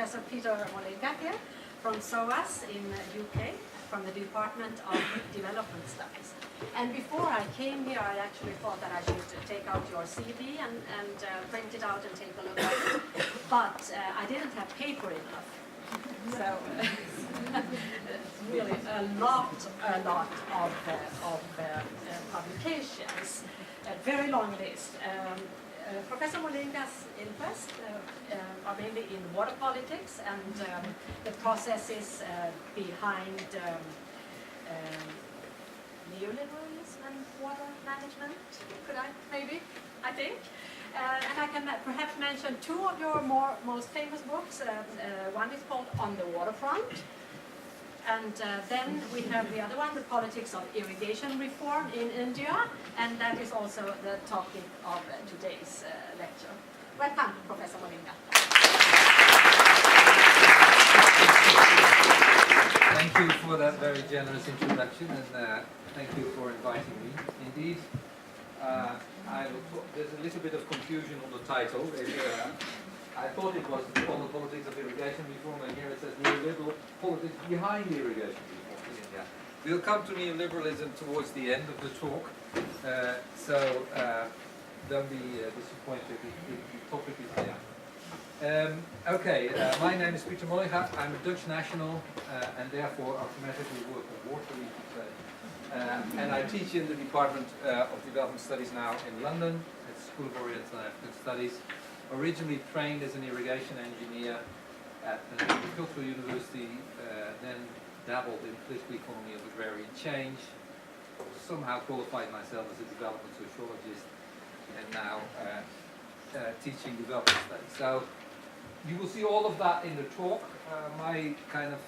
Professor Peter Mollinga here from SOAS in UK, from the Department of Development Studies. And before I came here, I actually thought that I should take out your CV and print it out and take a look at it. But I didn't have paper enough. So really a lot of publications, a very long list. Professor Mollinga's interests are mainly in water politics and the processes behind neoliberalism and water management, could I maybe, I think. And I can perhaps mention two of your most famous books. One is called On the Waterfront, and then we have the other one, The Politics of Irrigation Reform in India, and that is also the topic of today's lecture. Welcome, Professor Mollinga. Thank you for that very generous introduction, and thank you for inviting me. Indeed, there's a little bit of confusion on the title. I thought it was on the Politics of Irrigation Reform, and here it says neoliberal politics behind irrigation reform in India. We'll come to neoliberalism towards the end of the talk, so don't be disappointed if the topic is there. My name is Peter Mollinga. I'm a Dutch national and therefore automatically work on water, we could say. And I teach in the Department of Development Studies now in London at the School of Oriental and African Studies. Originally trained as an irrigation engineer at an agricultural university, then dabbled in political economy and agrarian change, somehow qualified myself as a development sociologist, and now teaching development studies. So you will see all of that in the talk. My kind of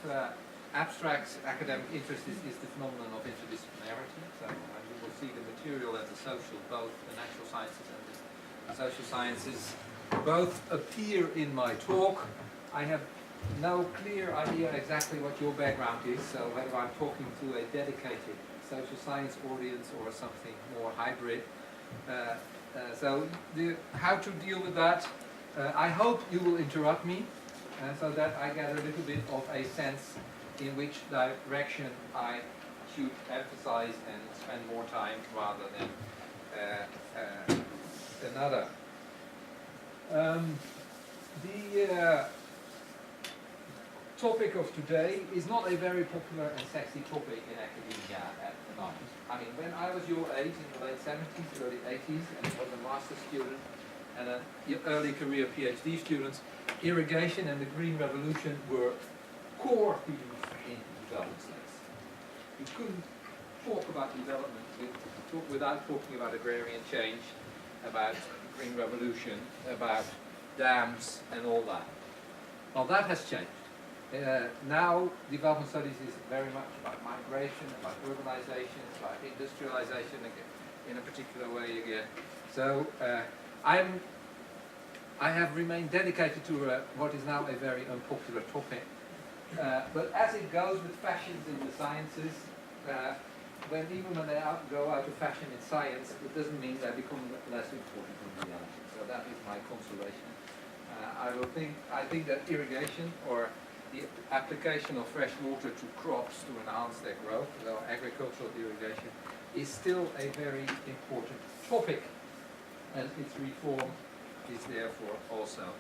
abstract academic interest is the phenomenon of interdisciplinarity. So you will see the material and the social, both the natural sciences and the social sciences, both appear in my talk. I have no clear idea exactly what your background is, so whether I'm talking to a dedicated social science audience or something more hybrid. How to deal with that? I hope you will interrupt me so that I get a little bit of a sense in which direction I should emphasize and spend more time rather than another. The topic of today is not a very popular and sexy topic in academia at the moment. I mean, when I was your age in the late 70s, early 80s, and was a master's student and an early career PhD student, irrigation and the Green Revolution were core themes in development studies. You couldn't talk about development without talking about agrarian change, about Green Revolution, about dams and all that. Well, that has changed. Now development studies is very much about migration, about urbanization, about industrialization in a particular way again. So I have remained dedicated to what is now a very unpopular topic. But as it goes with fashions in the sciences, when they go out of fashion in science, it doesn't mean they become less important in reality. So that is my consolation. I think that irrigation, or the application of fresh water to crops to enhance their growth, so agricultural irrigation, is still a very important topic, and its reform is therefore also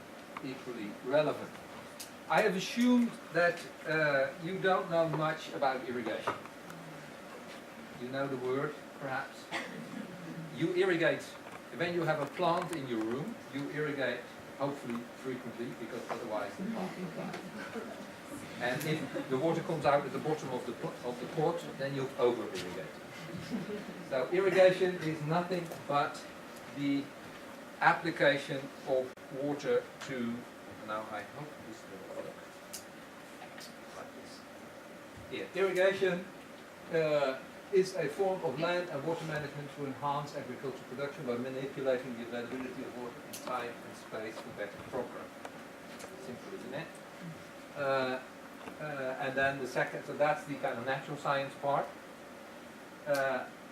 equally relevant. I have assumed that you don't know much about irrigation. You know the word, perhaps. You irrigate, when you have a plant in your room, you irrigate hopefully frequently, because otherwise the plant will die. And if the water comes out at the bottom of the pot, then you've over-irrigated. So irrigation is nothing but the application of water to, now I hope this will work, like this. Here, irrigation is a form of land and water management to enhance agricultural production by manipulating the availability of water in time and space for better crop growth. Simple, isn't it? And then the second, so that's the kind of natural science part.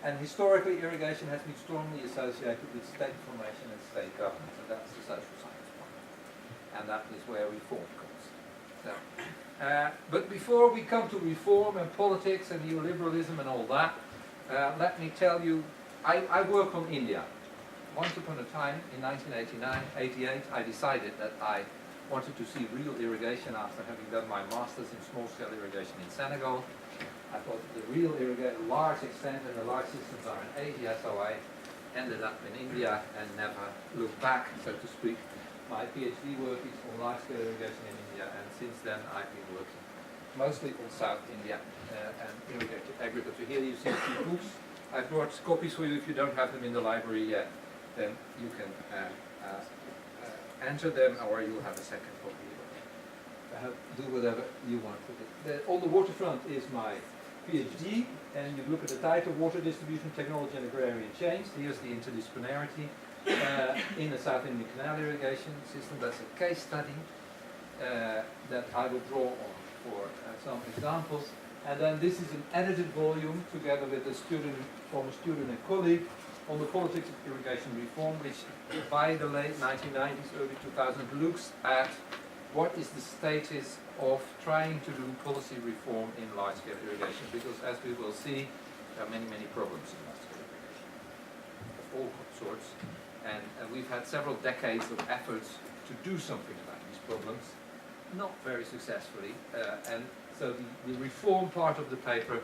And historically, irrigation has been strongly associated with state formation and state government, so that's the social science part. And that is where reform comes. But before we come to reform and politics and neoliberalism and all that, let me tell you, I work on India. Once upon a time, in 1988, I decided that I wanted to see real irrigation after having done my master's in small-scale irrigation in Senegal. I thought the real irrigation, large extent and the large systems are in Asia, so I ended up in India and never looked back, so to speak. My PhD work is on large-scale irrigation in India, and since then I've been working mostly on South India and agriculture. Here you see a few books. I've brought copies for you. If you don't have them in the library yet, then you can enter them, or you'll have a second copy. Do whatever you want with it. On the waterfront is my PhD, and you look at the title, Water Distribution, Technology and Agrarian Change. Here's the interdisciplinarity in the South Indian Canal Irrigation System. That's a case study that I will draw on for some examples. And then this is an edited volume together with a student, former student and colleague, on the Politics of Irrigation Reform, which by the late 1990s, early 2000s, looks at what is the status of trying to do policy reform in large-scale irrigation, because as we will see, there are many, many problems in large-scale irrigation of all sorts, and we've had several decades of efforts to do something about these problems, not very successfully, and so the reform part of the paper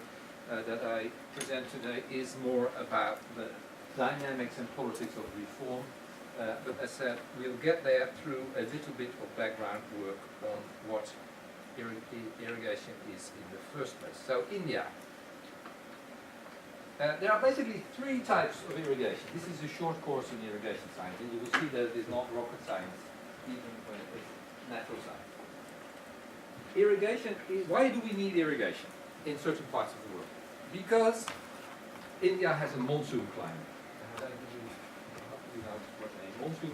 that I present today is more about the dynamics and politics of reform. But as I said, we'll get there through a little bit of background work on what irrigation is in the first place. So India. There are basically three types of irrigation. This is a short course in irrigation science, and you will see that it is not rocket science, even when it is natural science. Irrigation is, why do we need irrigation in certain parts of the world? Because India has a monsoon climate. Monsoon.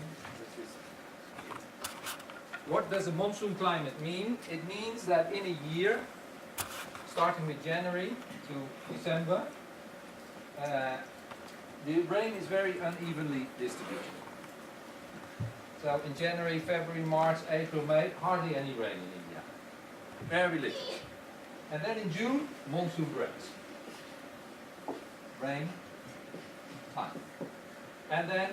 What does a monsoon climate mean? It means that in a year, starting with January to December, the rain is very unevenly distributed. So in January, February, March, April, May, hardly any rain in India. Very little. And then in June, monsoon breaks. Rain, time. And then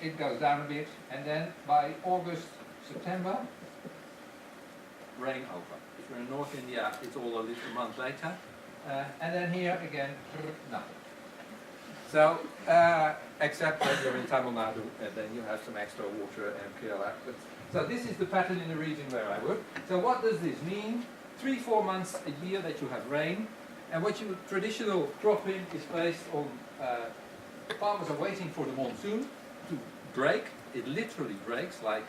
it goes down a bit, and then by August, September, rain over. If you're in North India, it's all a little month later. And then here again, nothing. So, except when you're in Tamil Nadu, then you have some extra water and Kerala. So this is the pattern in the region where I work. So what does this mean? 3-4 months a year that you have rain, and what you traditional cropping is based on, farmers are waiting for the monsoon to break. It literally breaks like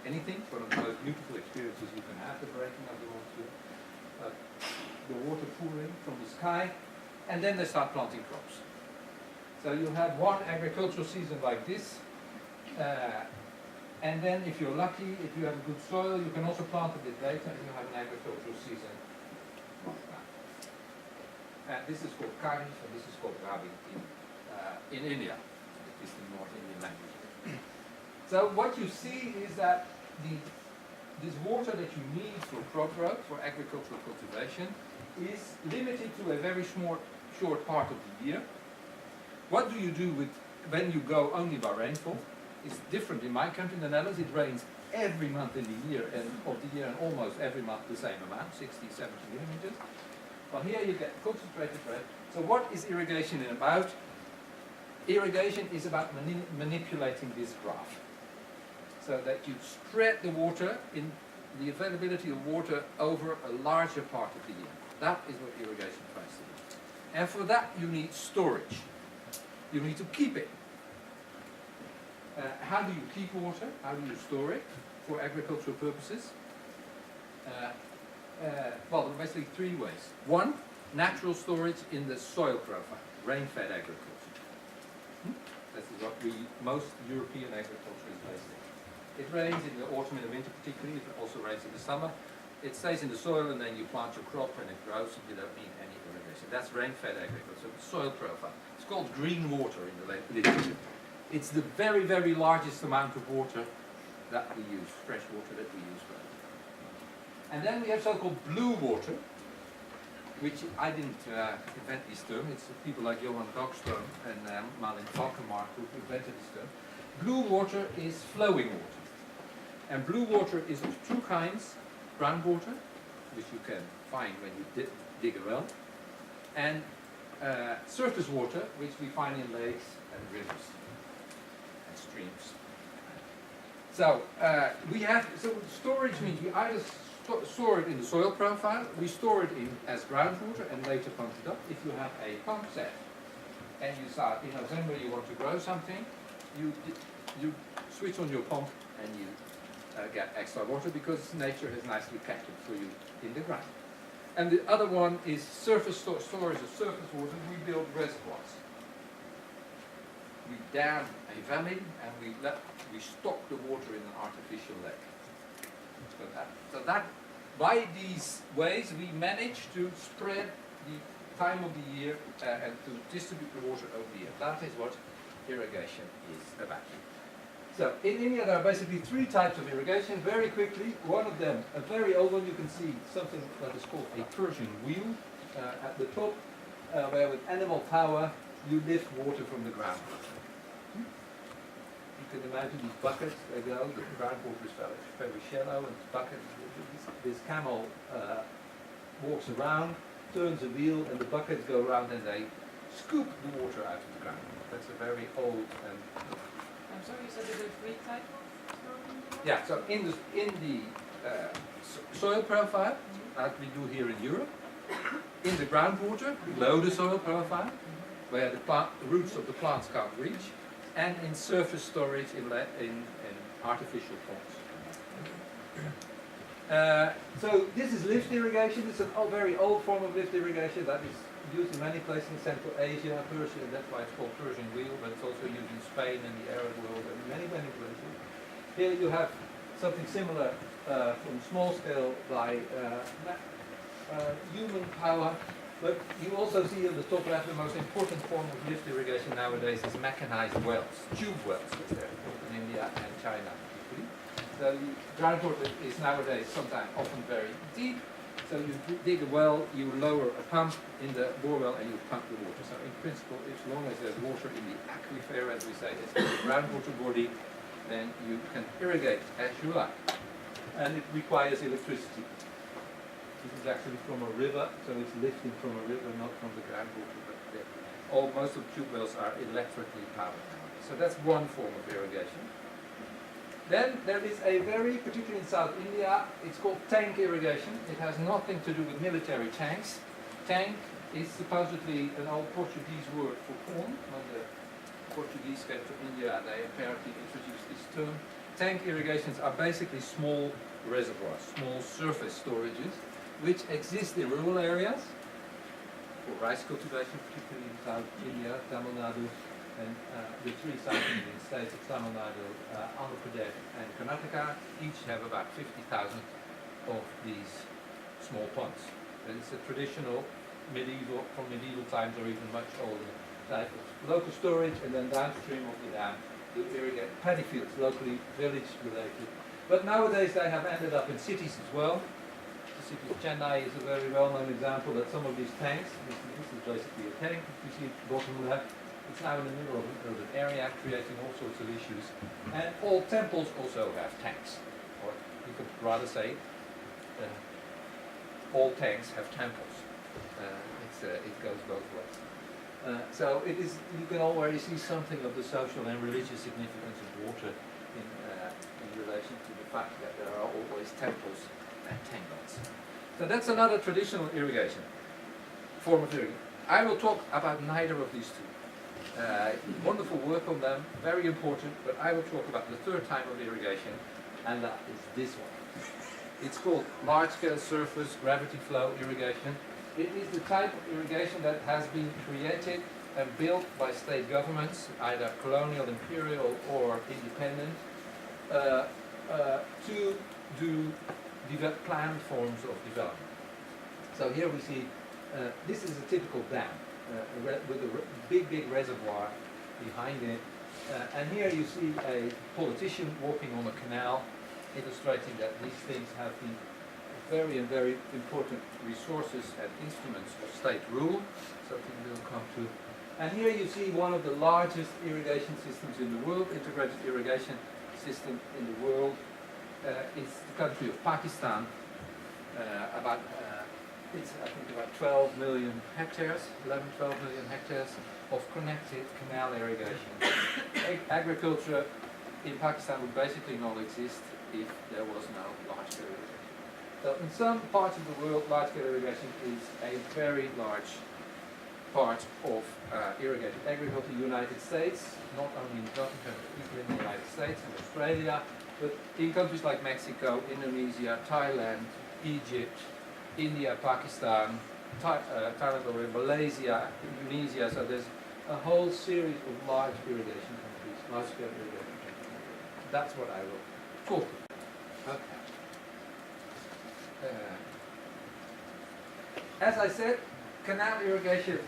anything. One of the most beautiful experiences you can have, the breaking of the monsoon. The water pouring from the sky, and then they start planting crops. So you have one agricultural season like this, and then if you're lucky, if you have a good soil, you can also plant a bit later, and you have an agricultural season like that. This is called Kharif, and this is called Rabi in India. It is the North Indian language. So what you see is that this water that you need for crop growth, for agricultural cultivation, is limited to a very short part of the year. What do you do when you go only by rainfall? It's different in my country, in the Netherlands. It rains every month in the year, and almost every month the same amount, 60, 70 millimeters. Well, here you get concentrated rain. So what is irrigation about? Irrigation is about manipulating this graph, so that you spread the water, in the availability of water, over a larger part of the year. That is what irrigation tries to do. And for that you need storage. You need to keep it. How do you keep water? How do you store it for agricultural purposes? Well, there are basically three ways. One, natural storage in the soil profile, rain-fed agriculture. This is what most European agriculture is based on. It rains in the autumn and the winter particularly, it also rains in the summer. It stays in the soil, and then you plant your crop and it grows, and you don't need any irrigation. That's rain-fed agriculture, soil profile. It's called green water in the literature. It's the very, very largest amount of water that we use, fresh water that we use. And then we have so-called blue water, which I didn't invent this term. It's people like Johan Dagström and Malin Falkenmark who invented this term. Blue water is flowing water. And blue water is of two kinds: groundwater, which you can find when you dig a well, and surface water, which we find in lakes and rivers and streams. So storage means we either store it in the soil profile, we store it in as groundwater and later pump it up. If you have a pump set and you start in November, you want to grow something, you switch on your pump and you get extra water because nature has nicely kept it for you in the ground. And the other one is surface storage of surface water. We build reservoirs. We dam a valley and we stock the water in an artificial lake. So that by these ways we manage to spread the time of the year and to distribute the water over the year. That is what irrigation is about. So in India there are basically three types of irrigation. Very quickly, one of them, a very old one, you can see something that is called a Persian wheel at the top, where with animal power you lift water from the ground. You can imagine these buckets, they go, the groundwater is very shallow, and this bucket, this camel walks around, turns a wheel, and the buckets go around and they scoop the water out of the ground. That's a very old and... I'm sorry, you said there were three types of storage? Yeah, so in the soil profile, like we do here in Europe, in the groundwater, below the soil profile, where the roots of the plants can't reach, and in surface storage in artificial ponds. So this is lift irrigation. It's a very old form of lift irrigation that is used in many places in Central Asia, Persia, and that's why it's called Persian wheel, but it's also used in Spain and the Arab world and many places. Here you have something similar from small scale by human power, but you also see on the top left the most important form of lift irrigation nowadays is mechanized wells, tube wells, which are in India and China. So the groundwater is nowadays sometimes often very deep. So you dig a well, you lower a pump in the bore well and you pump the water. So in principle, as long as there's water in the aquifer, as we say, it's in the groundwater body, then you can irrigate as you like. And it requires electricity. This is actually from a river, so it's lifting from a river, not from the groundwater. But most of the tube wells are electrically powered nowadays. So that's one form of irrigation. Then there is a very, particularly in South India, it's called tank irrigation. It has nothing to do with military tanks. Tank is supposedly an old Portuguese word for corn. When the Portuguese came to India, they apparently introduced this term. Tank irrigations are basically small reservoirs, small surface storages, which exist in rural areas for rice cultivation, particularly in South India, Tamil Nadu, and the three South Indian states of Tamil Nadu, Andhra Pradesh and Karnataka each have about 50,000 of these small ponds. And it's a traditional from medieval times or even much older type of local storage, and then downstream of the dam you irrigate paddy fields, locally village related. But nowadays they have ended up in cities as well. The city of Chennai is a very well-known example that some of these tanks, this is basically a tank, you see at the bottom left, it's now in the middle of an urban area, creating all sorts of issues. And all temples also have tanks. Or you could rather say, all tanks have temples. It goes both ways. So it is. You can already see something of the social and religious significance of water in relation to the fact that there are always temples and tanks. So that's another traditional irrigation form of irrigation. I will talk about neither of these two. Wonderful work on them, very important, but I will talk about the third type of irrigation, and that is this one. It's called large-scale surface gravity flow irrigation. It is the type of irrigation that has been created and built by state governments, either colonial, imperial, or independent, to do planned forms of development. So here we see, this is a typical dam. With a big reservoir behind it. And here you see a politician walking on a canal, illustrating that these things have been very important resources and instruments of state rule, something we'll come to. And here you see one of the largest irrigation systems in the world, integrated irrigation system in the world. It's the country of Pakistan. It's I think about 12 million hectares, 11, 12 million hectares of connected canal irrigation. Agriculture in Pakistan would basically not exist if there was no large-scale irrigation. So in some parts of the world, large-scale irrigation is a very large part of irrigated agriculture. United States, not only in developing countries, people in the United States and Australia, but in countries like Mexico, Indonesia, Thailand, Egypt, India, Pakistan, Thailand already, Malaysia, Indonesia. So there's a whole series of large irrigation countries, large-scale irrigation countries. That's what I will talk about. Okay. As I said, canal irrigation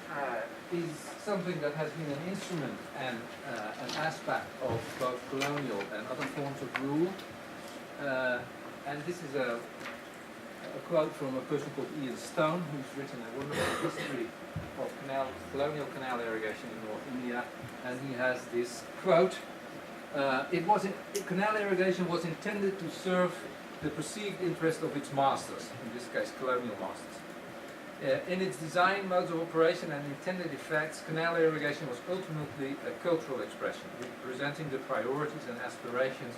is something that has been an instrument and an aspect of both colonial and other forms of rule. And this is a quote from a person called Ian Stone, who's written a wonderful history of colonial canal irrigation in North India. And he has this quote, canal irrigation was intended to serve the perceived interest of its masters, in this case colonial masters. In its design, modes of operation and intended effects, canal irrigation was ultimately a cultural expression, representing the priorities and aspirations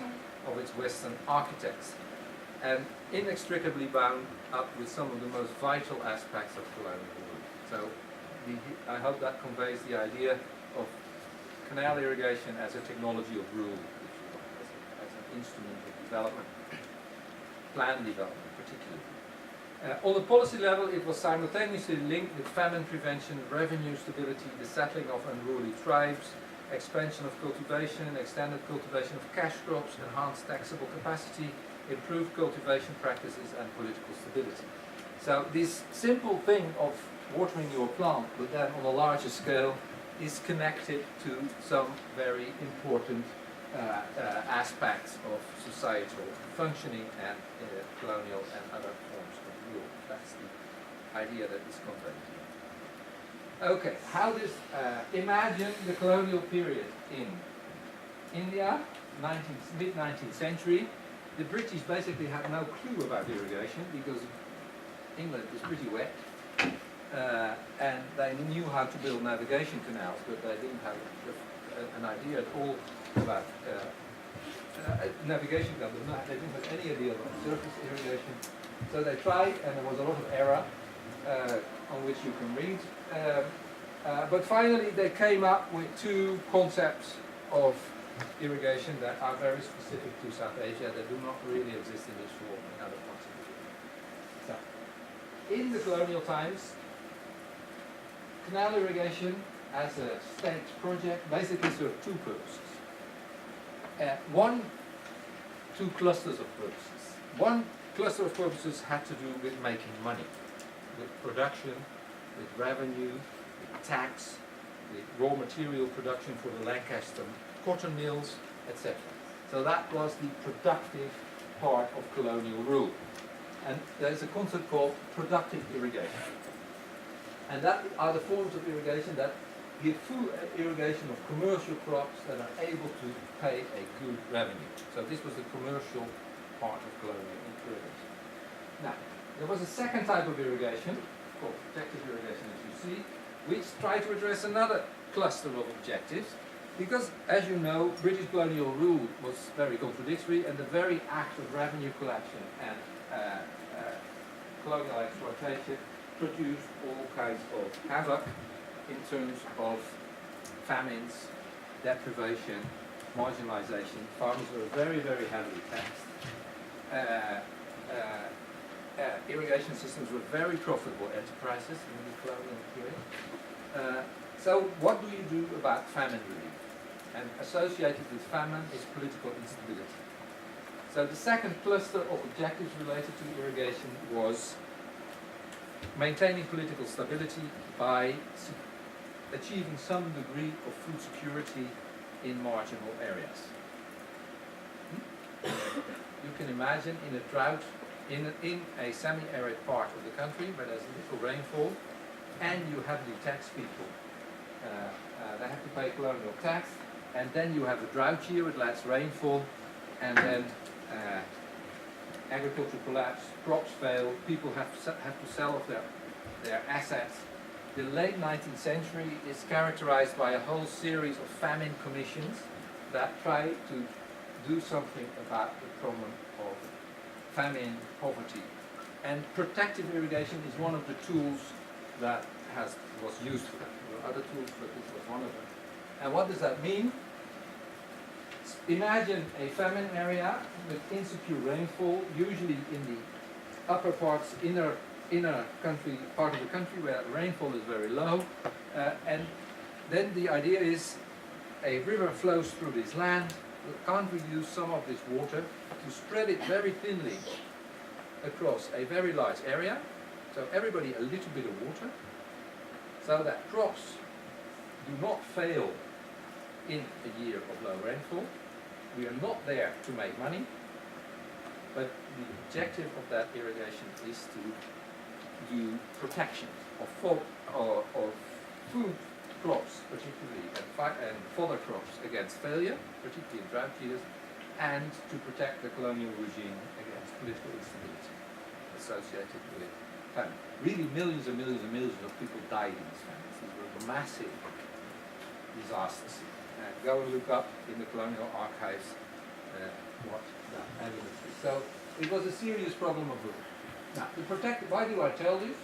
of its Western architects, and inextricably bound up with some of the most vital aspects of colonial rule. So I hope that conveys the idea of canal irrigation as a technology of rule, as an instrument of development, plan development particularly. On the policy level, it was simultaneously linked with famine prevention, revenue stability, the settling of unruly tribes, expansion of cultivation, extended cultivation of cash crops, enhanced taxable capacity, improved cultivation practices, and political stability. So this simple thing of watering your plant, but then on a larger scale, is connected to some very important aspects of societal functioning and colonial and other forms of rule. That's the idea that is conveyed here. Okay, how does imagine the colonial period in India, mid-19th century. The British basically had no clue about irrigation because England was pretty wet, and they knew how to build navigation canals, but they didn't have an idea at all about navigation canals. They didn't have any idea about surface irrigation. So they tried, and there was a lot of error on which you can read. But finally, they came up with two concepts of irrigation that are very specific to South Asia, that do not really exist in this form in other parts of the world. So, in the colonial times, canal irrigation as a state project basically served two purposes. Two clusters of purposes. One cluster of purposes had to do with making money, with production, with revenue, with tax, with raw material production for the Lancaster cotton mills, etc. So that was the productive part of colonial rule. And there's a concept called productive irrigation. And that are the forms of irrigation that give full irrigation of commercial crops that are able to pay a good revenue. So this was the commercial part of colonial irrigation. Now, there was a second type of irrigation, called protective irrigation as you see, which tried to address another cluster of objectives, because, as you know, British colonial rule was very contradictory, and the very act of revenue collection and colonial exploitation produced all kinds of havoc in terms of famines, deprivation, marginalization. Farmers were very, very heavily taxed. Irrigation systems were very profitable enterprises in the colonial period. So what do you do about famine relief? And associated with famine is political instability. So the second cluster of objectives related to irrigation was maintaining political stability by achieving some degree of food security in marginal areas. You can imagine in a drought in a semi-arid part of the country where there's little rainfall, and you have the tax people. They have to pay colonial tax, and then you have a drought year with less rainfall, and then agriculture collapse, crops fail, people have to sell off their assets. The late 19th century is characterized by a whole series of famine commissions that try to do something about the problem of famine, poverty. And protective irrigation is one of the tools that was used for that. There were other tools, but this was one of them. And what does that mean? Imagine a famine area with insecure rainfall, usually in the upper parts, inner country part of the country where rainfall is very low, and then the idea is a river flows through this land. Can't we use some of this water to spread it very thinly across a very large area, so everybody a little bit of water, so that crops do not fail in a year of low rainfall. We are not there to make money, but the objective of that irrigation is to do protection of food crops, particularly, and fodder crops against failure, particularly in drought years, and to protect the colonial regime against political instability associated with famine. Really, millions and millions and millions of people died in these famines. These were massive disasters. Go and look up in the colonial archives what that evidence is. So it was a serious problem of food. Now, to protect, why do I tell this?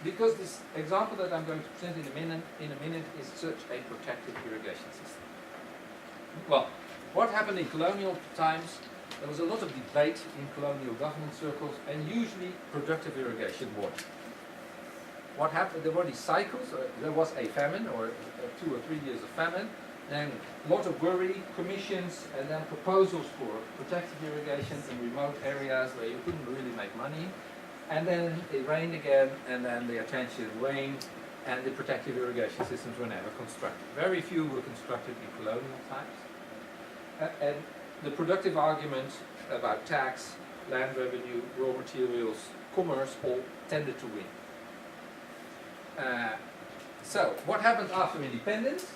Because this example that I'm going to present in a minute is such a protective irrigation system. Well, what happened in colonial times? There was a lot of debate in colonial government circles, and usually productive irrigation won. What happened? There were these cycles. There was a famine, or 2 or 3 years of famine. Then a lot of worry, commissions, and then proposals for protective irrigation in remote areas where you couldn't really make money. And then it rained again, and then the attention waned, and the protective irrigation systems were never constructed. Very few were constructed in colonial times. And the productive argument about tax, land revenue, raw materials, commerce all tended to win. So, what happened after independence?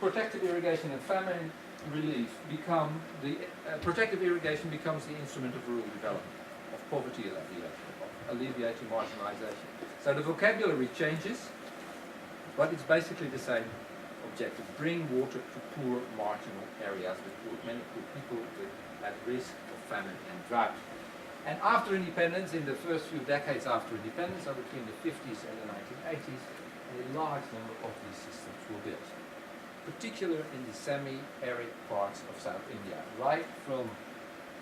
Protective irrigation and famine relief become the protective irrigation becomes the instrument of rural development, of poverty alleviation, of alleviating marginalization. So the vocabulary changes, but it's basically the same objective: bring water to poor, marginal areas with many poor people at risk of famine and drought. And after independence, in the first few decades after independence, so between the 50s and the 1980s, a large number of these systems were built, particularly in the semi-arid parts of South India, right from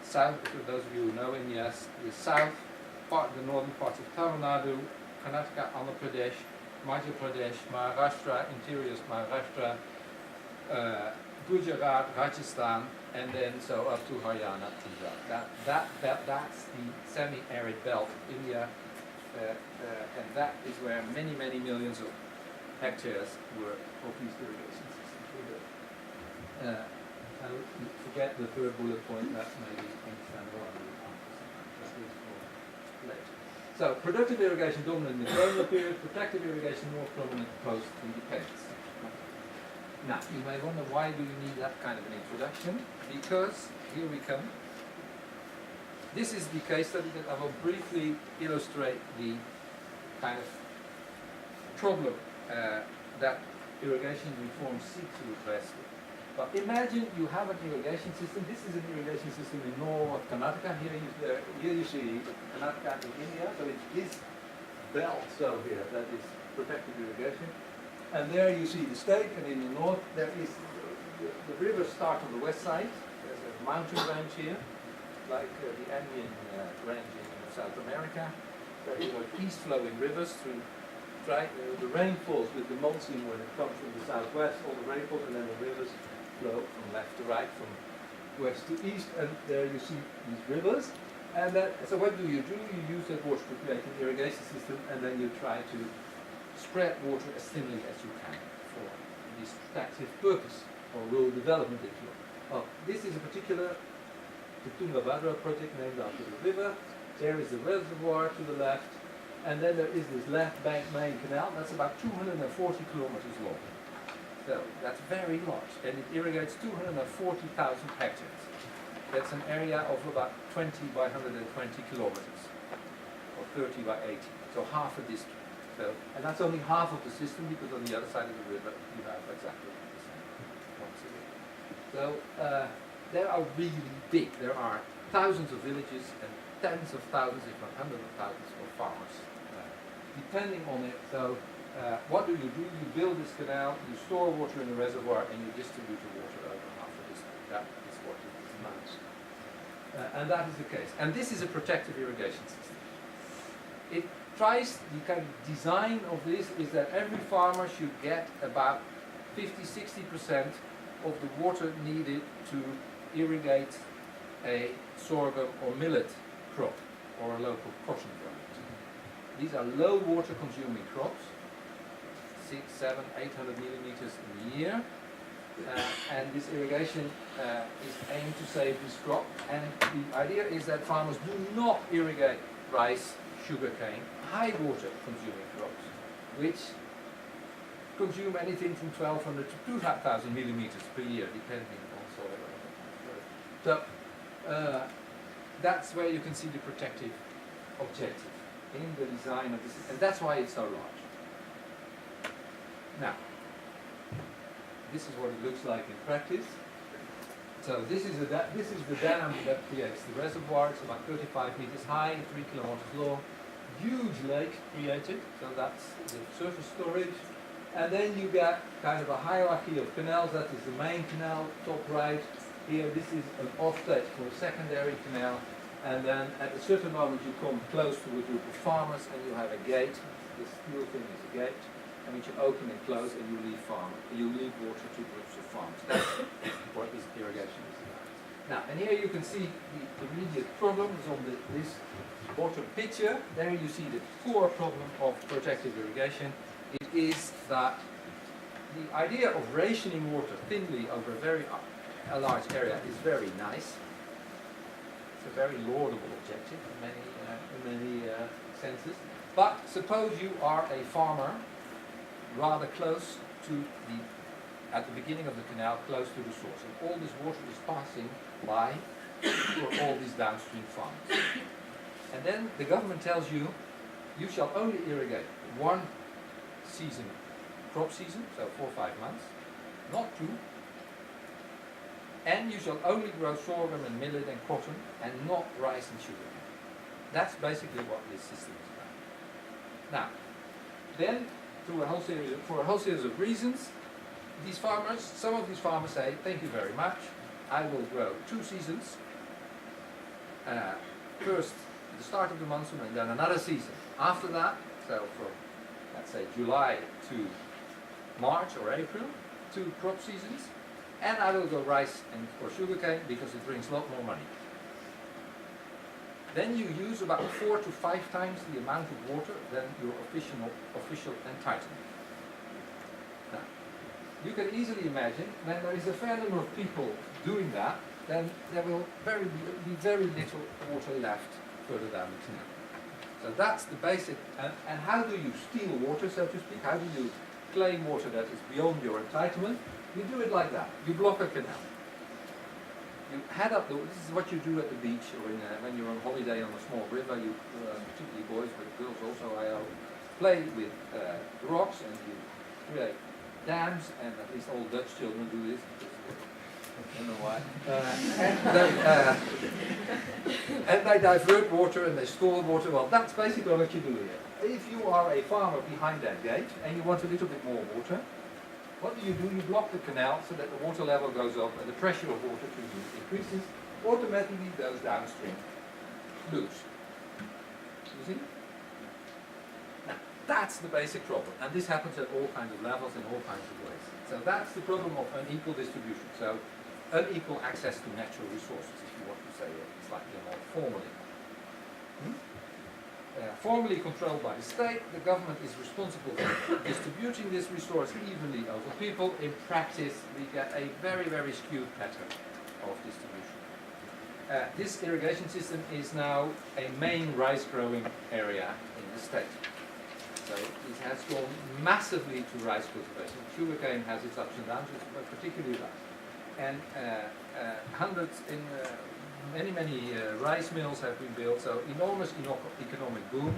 south, for those of you who know India, the south part, the northern parts of Tamil Nadu, Karnataka, Andhra Pradesh, Madhya Pradesh, Maharashtra, interior Maharashtra, Gujarat, Rajasthan, and then so up to Haryana, Punjab. That's the semi-arid belt of India, and that is where many, many millions of hectares of these irrigation systems were built. I'll forget the third bullet point, that maybe understandable. That is for later. So, productive irrigation dominant in the colonial period, protective irrigation more prominent post-independence. Now, you may wonder, why do you need that kind of an introduction? Because, here we come. This is the case study that I will briefly illustrate the kind of problem that irrigation reform seeks to address. But imagine you have an irrigation system. This is an irrigation system in North Karnataka. Here you see Karnataka in India. So it's this belt here that is protected irrigation. And there you see the state, and in the north there is the rivers start on the west side. There's a mountain range here, like the Andean range in South America. There are east-flowing rivers through the rain falls with the monsoon when it comes from the southwest, all the rain falls, and then the rivers flow from left to right, from west to east, and there you see these rivers. And so what do? You use that water to create an irrigation system, and then you try to spread water as thinly as you can for this protective purpose, or rural development, if you will. Well, this is a particular the Tungabhadra project named after the river. There is the reservoir to the left, and then there is this left bank main canal. That's about 240 kilometers long. So that's very large, and it irrigates 240,000 hectares. That's an area of about 20 by 120 kilometers, or 30 by 80. So half a district. So, and that's only half of the system, because on the other side of the river you have exactly the same once a year. So they are really big. There are thousands of villages and tens of thousands, if not hundreds of thousands of farmers, depending on it. So what do? You build this canal, you store water in the reservoir, and you distribute the water over half the district. That is what it amounts. And that is the case. And this is a protective irrigation system. It tries, the kind of design of this is that every farmer should get about 50–60% of the water needed to irrigate a sorghum or millet crop or a local cotton variety. These are low water consuming crops, 600, 700, 800 millimeters in a year, and this irrigation is aimed to save this crop. And the idea is that farmers do not irrigate rice, sugarcane, high water consuming crops, which consume anything from 1200 to 2000 millimeters per year, depending on soil. So that's where you can see the protective objective in the design of this, and that's why it's so large. Now, this is what it looks like in practice. So this is the dam that creates the reservoir. It's about 35 meters high, 3 kilometers long. Huge lake created, so that's the surface storage. And then you get kind of a hierarchy of canals. That is the main canal, top right. Here, this is an offset for a secondary canal. And then at a certain moment you come close to a group of farmers and you have a gate. This steel thing is a gate, and which you open and close, and you leave water to groups of farmers. That's what this irrigation is about. Now, and here you can see the immediate problems on this bottom picture. There you see the core problem of protective irrigation. It is that the idea of rationing water thinly over a large area is very nice. It's a very laudable objective in many senses. But suppose you are a farmer rather close to at the beginning of the canal, close to the source, and all this water is passing by for all these downstream farmers. And then the government tells you, you shall only irrigate one season, crop season, so 4 or 5 months, not 2. And you shall only grow sorghum and millet and cotton, and not rice and sugar. That's basically what this system is about. Now, then, for a whole series of reasons, some of these farmers say, thank you very much, I will grow 2 seasons, first at the start of the monsoon and then another season after that, so from, let's say, July to March or April, 2 crop seasons, and I will go rice or sugarcane because it brings a lot more money. Then you use about 4 to 5 times the amount of water than your official entitlement. Now, you can easily imagine when there is a fair number of people doing that, then there will be very little water left further down the canal. So that's the basic. And how do you steal water, so to speak? How do you claim water that is beyond your entitlement? You do it like that. You block a canal. You head up this is what you do at the beach or when you're on holiday on a small river. You, particularly boys, but girls also, play with rocks, and you create dams, and at least all Dutch children do this. I don't know why. And they divert water and they store water. Well, that's basically what you do here. If you are a farmer behind that gate and you want a little bit more water, what do? You block the canal so that the water level goes up and the pressure of water to you increases. Automatically those downstream lose. You see? Now, that's the basic problem. And this happens at all kinds of levels in all kinds of ways. So that's the problem of unequal distribution. So unequal access to natural resources, if you want to say it slightly more formally. Formally controlled by the state, the government is responsible for distributing this resource evenly over people. In practice, we get a very, very skewed pattern of distribution. This irrigation system is now a main rice growing area in the state. So it has gone massively to rice cultivation. Sugarcane has its ups and downs, but particularly rice. And many rice mills have been built, so enormous economic boom,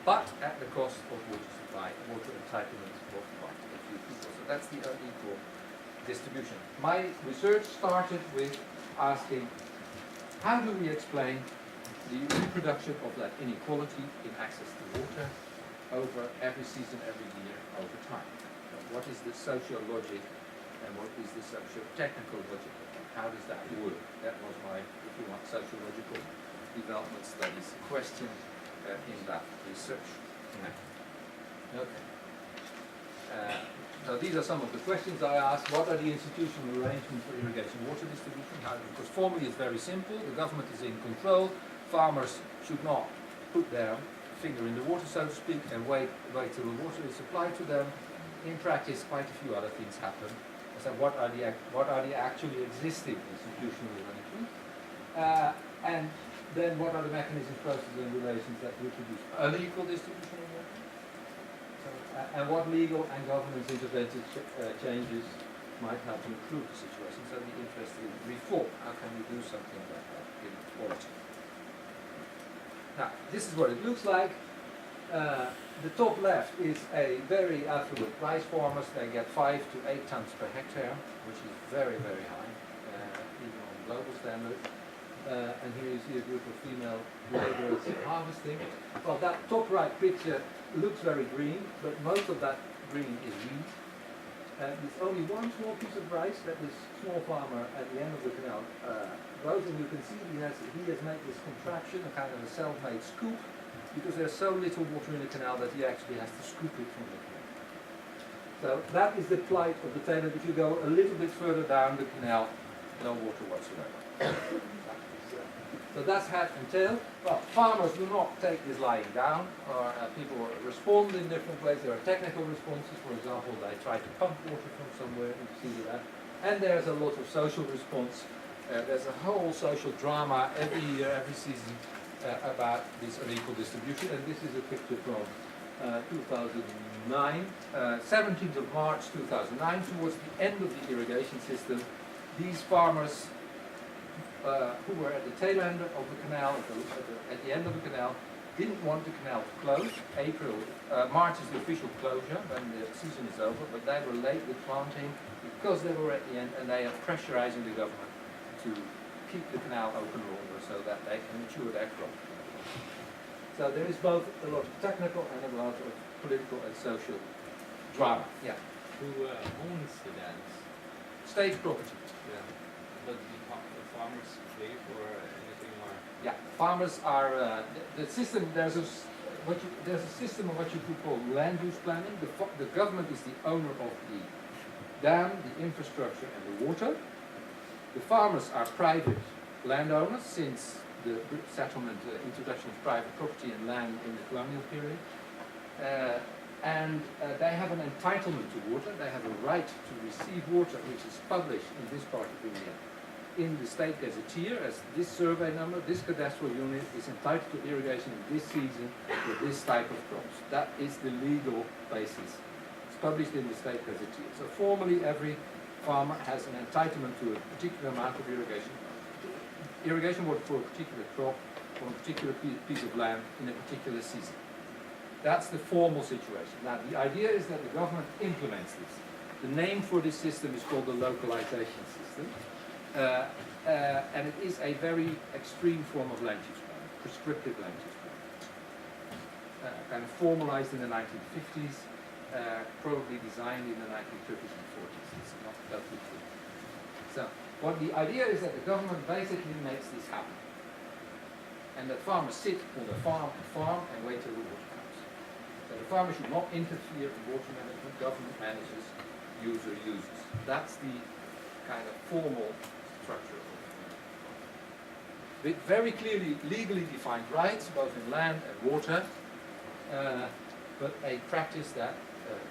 but at the cost of water supply, water entitlements for quite a few people. So that's the unequal distribution. My research started with asking, how do we explain the reproduction of that inequality in access to water over every season, every year, over time? So what is the social logic and what is the socio-technical logic of that? How does that work? That was my, if you want, sociological development studies question in that research. Okay. So these are some of the questions I asked. What are the institutional arrangements for irrigation water distribution? Because formally it's very simple. The government is in control. Farmers should not put their finger in the water, so to speak, and wait till the water is supplied to them. In practice, quite a few other things happen. So what are the actually existing institutional arrangements? And then what are the mechanisms, processes, and relations that reproduce unequal distribution of water? And what legal and governance intervention changes might help to improve the situation? So the interest in reform. How can we do something about that inequality? Now, this is what it looks like. The top left is a very affluent rice farmers. They get 5 to 8 tons per hectare, which is very, very high, even on global standards. And here you see a group of female laborers harvesting. Well, that top right picture looks very green, but most of that green is wheat. There's only one small piece of rice that this small farmer at the end of the canal grows, and you can see he has made this contraption, a kind of a self-made scoop, because there's so little water in the canal that he actually has to scoop it from the canal. So that is the plight of the tenant. If you go a little bit further down the canal, no water whatsoever. So that's hat and tail. Well, farmers do not take this lying down, or people respond in different ways. There are technical responses. For example, they try to pump water from somewhere, you see that. And there's a lot of social response. There's a whole social drama every year, every season about this unequal distribution. And this is a picture from 2009, 17th of March 2009, towards the end of the irrigation system. These farmers who were at the tail end of the canal, at the end of the canal, didn't want the canal to close. March is the official closure when the season is over, but they were late with planting because they were at the end, and they are pressurizing the government to keep the canal open longer so that they can mature their crop. So there is both a lot of technical and a lot of political and social drama. Yeah. Who owns the lands? State property. Yeah. But the farmers pay for anything or? Yeah, farmers are the system. There's a system of what you could call land use planning. The government is the owner of the dam, the infrastructure, and the water. The farmers are private landowners since the settlement, introduction of private property and land in the colonial period. And they have an entitlement to water. They have a right to receive water, which is published in this part of India in the state gazetteer as this survey number. This cadastral unit is entitled to irrigation in this season with this type of crops. That is the legal basis. It's published in the state gazetteer. So formally, every farmer has an entitlement to a particular amount of irrigation water for a particular crop, for a particular piece of land in a particular season. That's the formal situation. Now, the idea is that the government implements this. The name for this system is called the Localisation System. And it is a very extreme form of land use planning, prescriptive land use planning. Kind of formalized in the 1950s, probably designed in the 1930s and 40s. It's not totally clear. So, what the idea is that the government basically makes this happen. And that farmers sit on the farm and wait till the water comes. So the farmer should not interfere in water management. Government manages, user uses. That's the kind of formal structure of it. With very clearly legally defined rights, both in land and water, but a practice that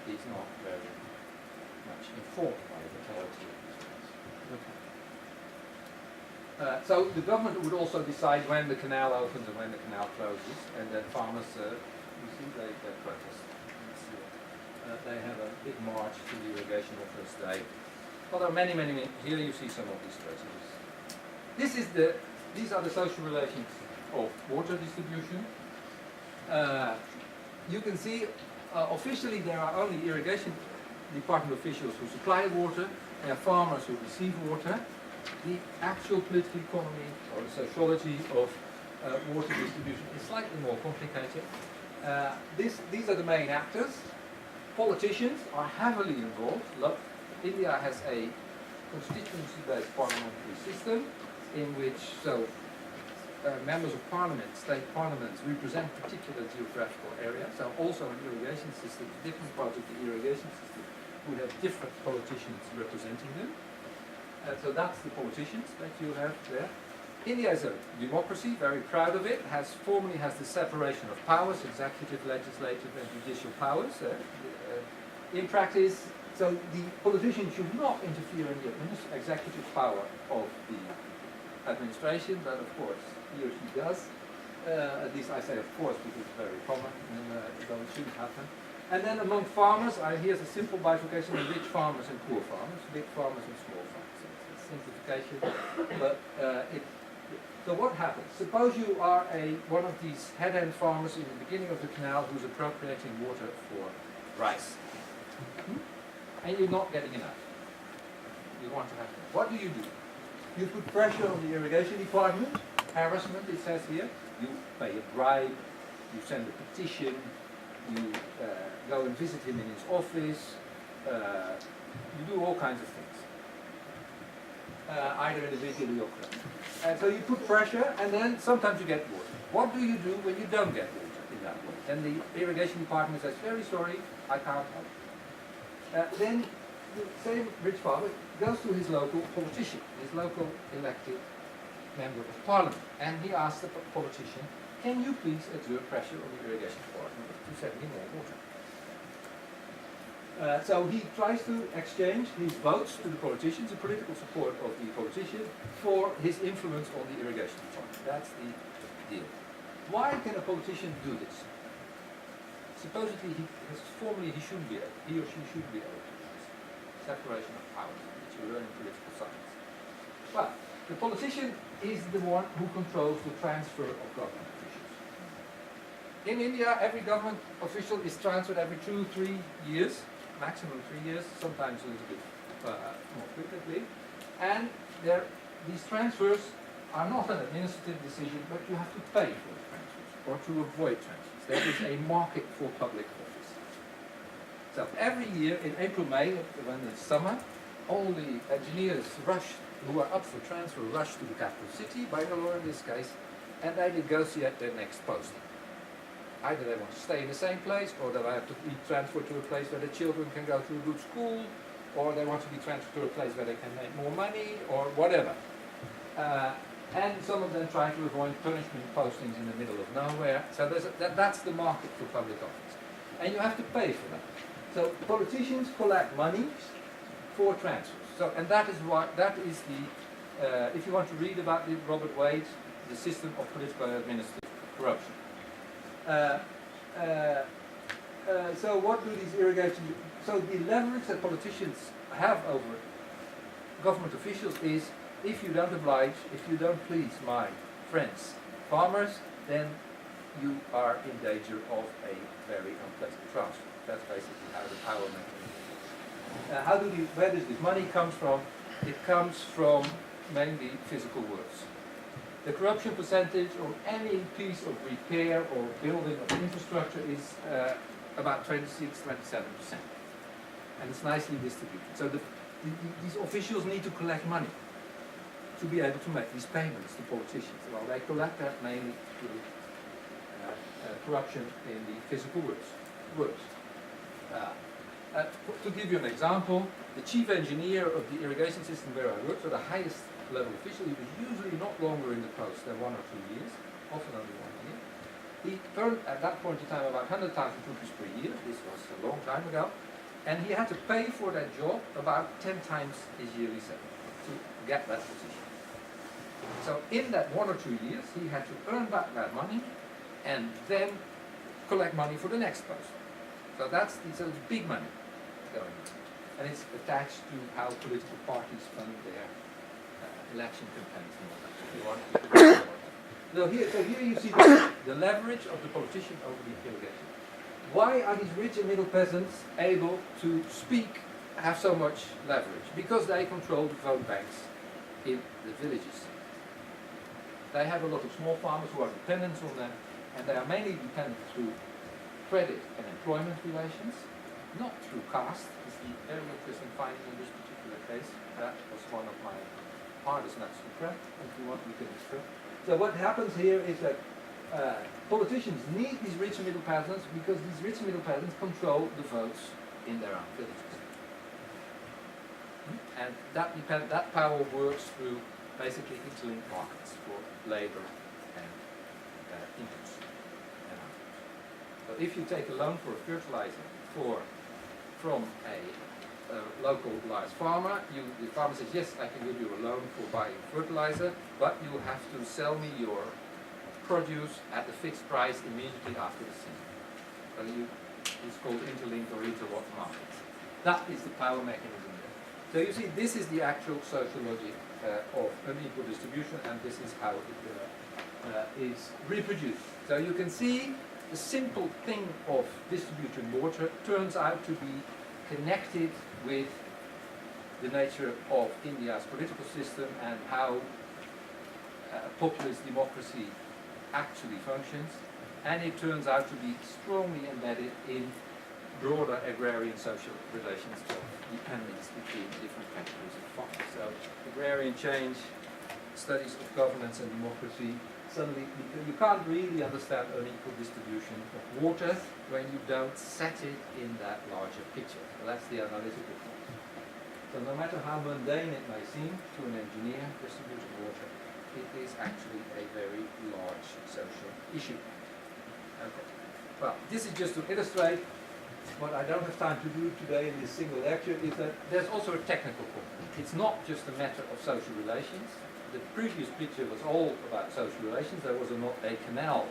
is not very much informed by the totality of these rights. Okay. So the government would also decide when the canal opens and when the canal closes, and then farmers, you see, they protest. They have a big march to the irrigation office. Well, there are many. Here you see some of these strategies. These are the social relations of water distribution. You can see officially there are only irrigation department officials who supply water. There are farmers who receive water. The actual political economy or the sociology of water distribution is slightly more complicated. These are the main actors. Politicians are heavily involved. Look, India has a constituency-based parliamentary system in which members of parliament, state parliaments, represent particular geographical areas. So also in irrigation systems, different parts of the irrigation system would have different politicians representing them. So that's the politicians that you have there. India is a democracy, very proud of it, formally has the separation of powers, executive, legislative and judicial powers. In practice, so the politician should not interfere in the executive power of the administration, but of course he or she does. At least I say of course because it's very common, though it shouldn't happen. And then among farmers, here's a simple bifurcation of rich farmers and poor farmers, big farmers and small farmers. It's a simplification, but so what happens? Suppose you are one of these head-end farmers in the beginning of the canal who's appropriating water for rice. And you're not getting enough. You want to have more. What do? You put pressure on the irrigation department, harassment it says here, you pay a bribe, you send a petition, you go and visit him in his office, you do all kinds of things. Either individually or collectively. And so you put pressure and then sometimes you get water. What do you do when you don't get water in that way? And the irrigation department says, very sorry, I can't help. Then the same rich farmer goes to his local politician, his local elected member of parliament, and he asks the politician, can you please exert pressure on the irrigation department to send me more water? So he tries to exchange his votes to the politicians, the political support of the politician, for his influence on the irrigation department. That's the deal. Why can a politician do this? Supposedly, formally he or she shouldn't be able to do this. Separation of powers, which you learn in political science. Well, the politician is the one who controls the transfer of government officials. In India, every government official is transferred every 2-3 years, maximum 3 years, sometimes a little bit more frequently. And these transfers are not an administrative decision, but you have to pay for the transfers or to avoid transfers. There is a market for public office. So every year in April, May, when it's summer, all the engineers who are up for transfer rush to the capital city, Bangalore in this case, and they negotiate their next posting. Either they want to stay in the same place, or they have to be transferred to a place where the children can go to a good school, or they want to be transferred to a place where they can make more money, or whatever. And some of them try to avoid punishment postings in the middle of nowhere. So that's the market for public office. And you have to pay for that. So politicians collect money for transfers. So, and that is if you want to read about it, Robert Wade, the system of political and administrative corruption. So what do these irrigation... So the leverage that politicians have over government officials is, if you don't oblige, if you don't please my friends, farmers, then you are in danger of a very unpleasant transfer. That's basically how the power mechanism works. Where does this money come from? It comes from mainly physical works. The corruption percentage of any piece of repair or building of infrastructure is about 26-27%. And it's nicely distributed. So these officials need to collect money to be able to make these payments to politicians. Well, they collect that mainly through corruption in the physical works. To give you an example, the chief engineer of the irrigation system where I worked, so the highest level official, he was usually not longer in the post than 1 or 2 years, often only 1 year. He earned at that point in time about 100,000 rupees per year. This was a long time ago. And he had to pay for that job about 10 times his yearly salary to get that position. So in that 1 or 2 years, he had to earn back that money and then collect money for the next post. So that's big money going on. And it's attached to how political parties fund their election campaigns and all that. If you want to so here you see the leverage of the politician over the irrigation. Why are these rich and middle peasants able to have so much leverage? Because they control the vote banks in the villages. They have a lot of small farmers who are dependent on them, and they are mainly dependent through credit and employment relations, not through caste. It's a very interesting finding in this particular case. That was one of my hardest nuts to crack. If you want, we can discuss. So what happens here is that politicians need these rich and middle peasants because these rich and middle peasants control the votes in their own villages. And that power works through basically interlinked markets for labour and inputs. So if you take a loan for a fertilizer from a localized farmer, the farmer says, yes, I can give you a loan for buying fertilizer, but you have to sell me your produce at a fixed price immediately after the season. So it's called interlinked or interlocked markets. That is the power mechanism there. So you see, this is the actual social logic of unequal distribution, and this is how it is reproduced. So you can see the simple thing of distributing water turns out to be connected with the nature of India's political system and how populist democracy actually functions, and it turns out to be strongly embedded in broader agrarian social relations of dependence between different categories of farmers. So agrarian change, studies of governance and democracy, suddenly you can't really understand unequal distribution of water when you don't set it in that larger picture. So that's the analytical point. So no matter how mundane it may seem to an engineer, distributed water, it is actually a very large social issue. Okay. Well, this is just to illustrate what I don't have time to do today in this single lecture, is that there's also a technical component. It's not just a matter of social relations. The previous picture was all about social relations. There was a canal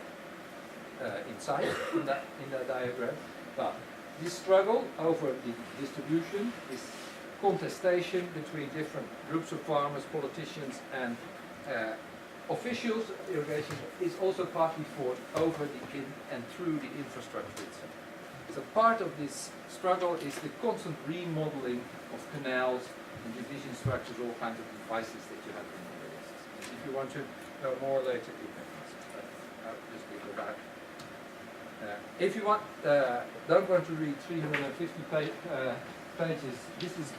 in sight in that diagram. But this struggle over the distribution, this contestation between different groups of farmers, politicians, and officials of irrigation is also partly fought over and through the infrastructure itself. So part of this struggle is the constant remodeling of canals and division structures, all kinds of devices that you have in the system. If you want to know more later, you can ask. I'll just leave it back. If you don't want to read 350 pages, this is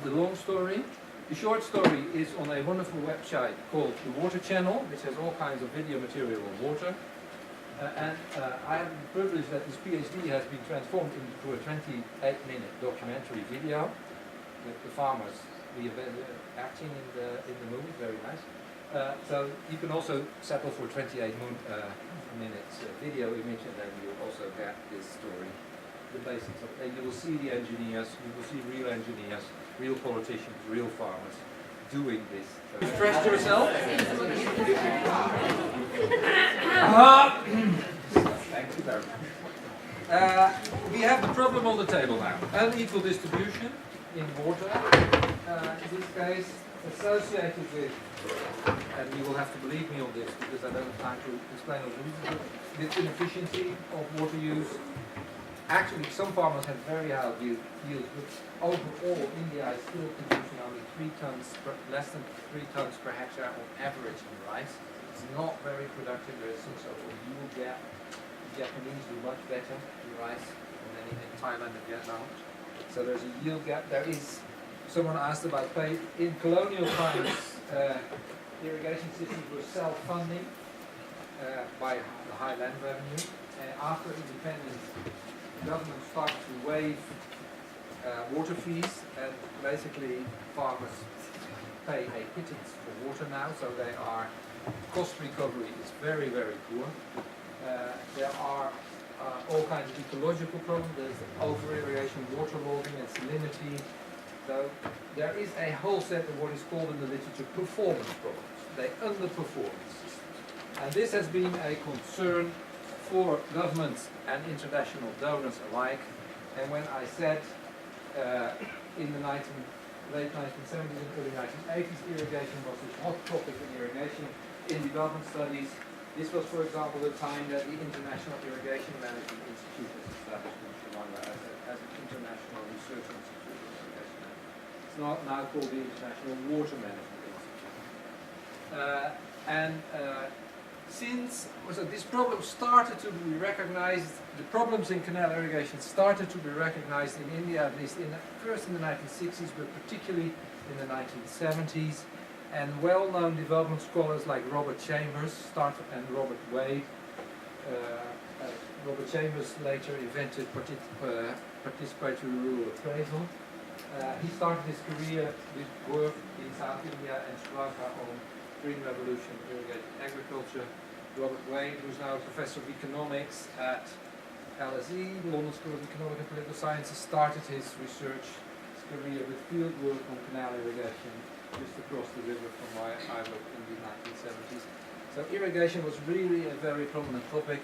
the long story. The short story is on a wonderful website called The Water Channel, which has all kinds of video material on water. I have the privilege that this PhD has been transformed into a 28-minute documentary video with the farmers acting in the movie. Very nice. So you can also settle for 28 minutes video image, and then you also get this story, the basics of it. And you will see the engineers, you will see real engineers, real politicians, real farmers doing this. So refresh yourself. Thank you very much. We have the problem on the table now. Unequal distribution in water. In this case, associated with, and you will have to believe me on this because I don't have time to explain all the reasons, with inefficiency of water use. Actually, some farmers have very high yields, but overall, India is still producing only less than 3 tons per hectare on average in rice. It's not very productive. There is some sort of yield gap. The Japanese do much better in rice than in Thailand and Vietnam. So there's a yield gap. There is, someone asked about pay. In colonial times, irrigation systems were self-funding by the high land revenue. After independence, government started to waive water fees, and basically farmers pay a pittance for water now, so they are, cost recovery is very, very poor. There are all kinds of ecological problems. There's over-irrigation, waterlogging, and salinity. So there is a whole set of what is called in the literature performance problems. they underperform the system. And this has been a concern for governments and international donors alike. And when I said in the late 1970s and early 1980s, irrigation was this hot topic in irrigation in development studies. This was, for example, the time that the International Irrigation Management Institute was established in Mollinga as an international research institute in irrigation. It's now called the International Water Management Institute. Since this problem started to be recognized, the problems in canal irrigation started to be recognized in India, at least first in the 1960s, but particularly in the 1970s. And well-known development scholars like Robert Chambers and Robert Wade. Robert Chambers later invented participatory rural appraisal. He started his career with work in South India and Sri Lanka on Green Revolution, irrigated agriculture. Robert Wade, who's now a professor of economics at LSE, London School of Economic and Political Sciences, started his research career with field work on canal irrigation just across the river from where I worked in the 1970s. So irrigation was really a very prominent topic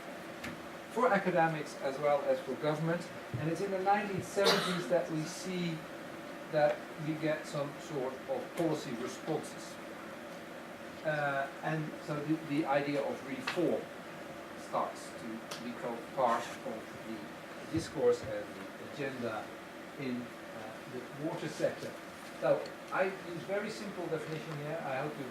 for academics as well as for government. And it's in the 1970s that we see that we get some sort of policy responses. And so the idea of reform starts to become part of the discourse and the agenda in the water sector. So I use very simple definition here. I hope you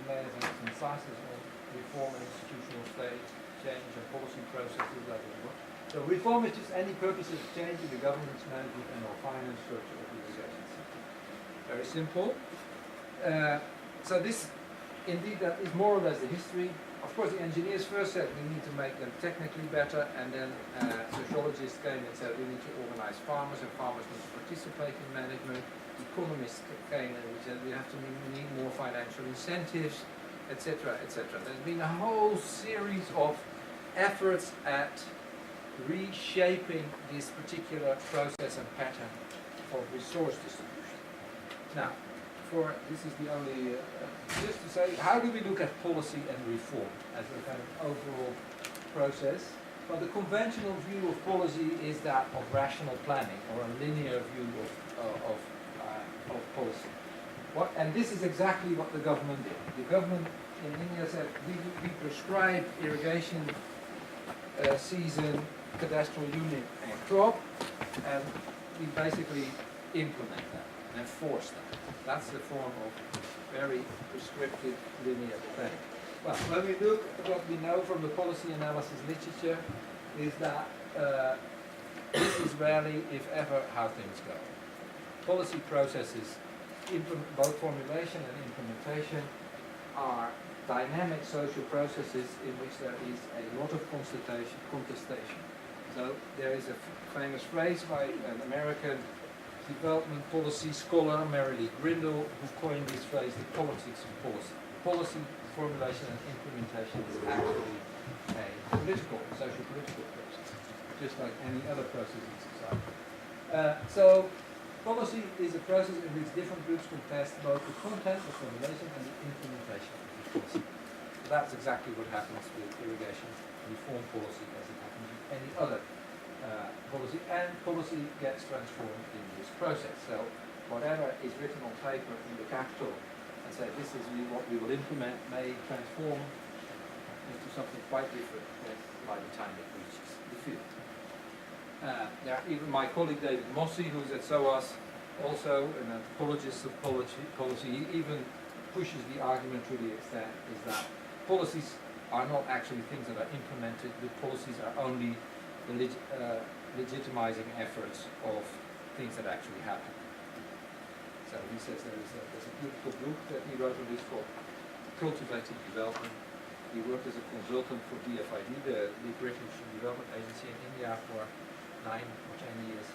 may have had some classes on reform and institutional state change and policy processes like that. So reform is just any purpose of change in the government's management and or finance structure of the irrigation system. Very simple. So this, indeed, that is more or less the history. Of course, the engineers first said we need to make them technically better, and then sociologists came and said we need to organize farmers, and farmers need to participate in management. Economists came and said we have to need more financial incentives, etc., etc. There's been a whole series of efforts at reshaping this particular process and pattern of resource distribution. Now, this is the only, just to say, how do we look at policy and reform as a kind of overall process? Well, the conventional view of policy is that of rational planning, or a linear view of policy. And this is exactly what the government did. The government in India said, we prescribe irrigation season, cadastral unit and crop, and we basically implement that and enforce that. That's the form of very prescriptive linear planning. Well, when we look at what we know from the policy analysis literature, is that this is rarely, if ever, how things go. Policy processes, both formulation and implementation, are dynamic social processes in which there is a lot of contestation. So there is a famous phrase by an American development policy scholar, Mary Lee Grindle, who coined this phrase, the politics of policy. Policy formulation and implementation is actually a social-political process, just like any other process in society. So policy is a process in which different groups contest both the content, the formulation, and the implementation of the policy. So that's exactly what happens with irrigation reform policy as it happens with any other policy, and policy gets transformed in this process. So whatever is written on paper in the capital and say this is what we will implement may transform into something quite different by the time it reaches the field. Even my colleague David Mossy, who's at SOAS, also an apologist of policy, he even pushes the argument to the extent is that policies are not actually things that are implemented, the policies are only the legitimizing efforts of things that actually happen. So he says there's a beautiful book that he wrote on this called Cultivating Development. He worked as a consultant for DFID, the British Development Agency in India, for 9 or 10 years.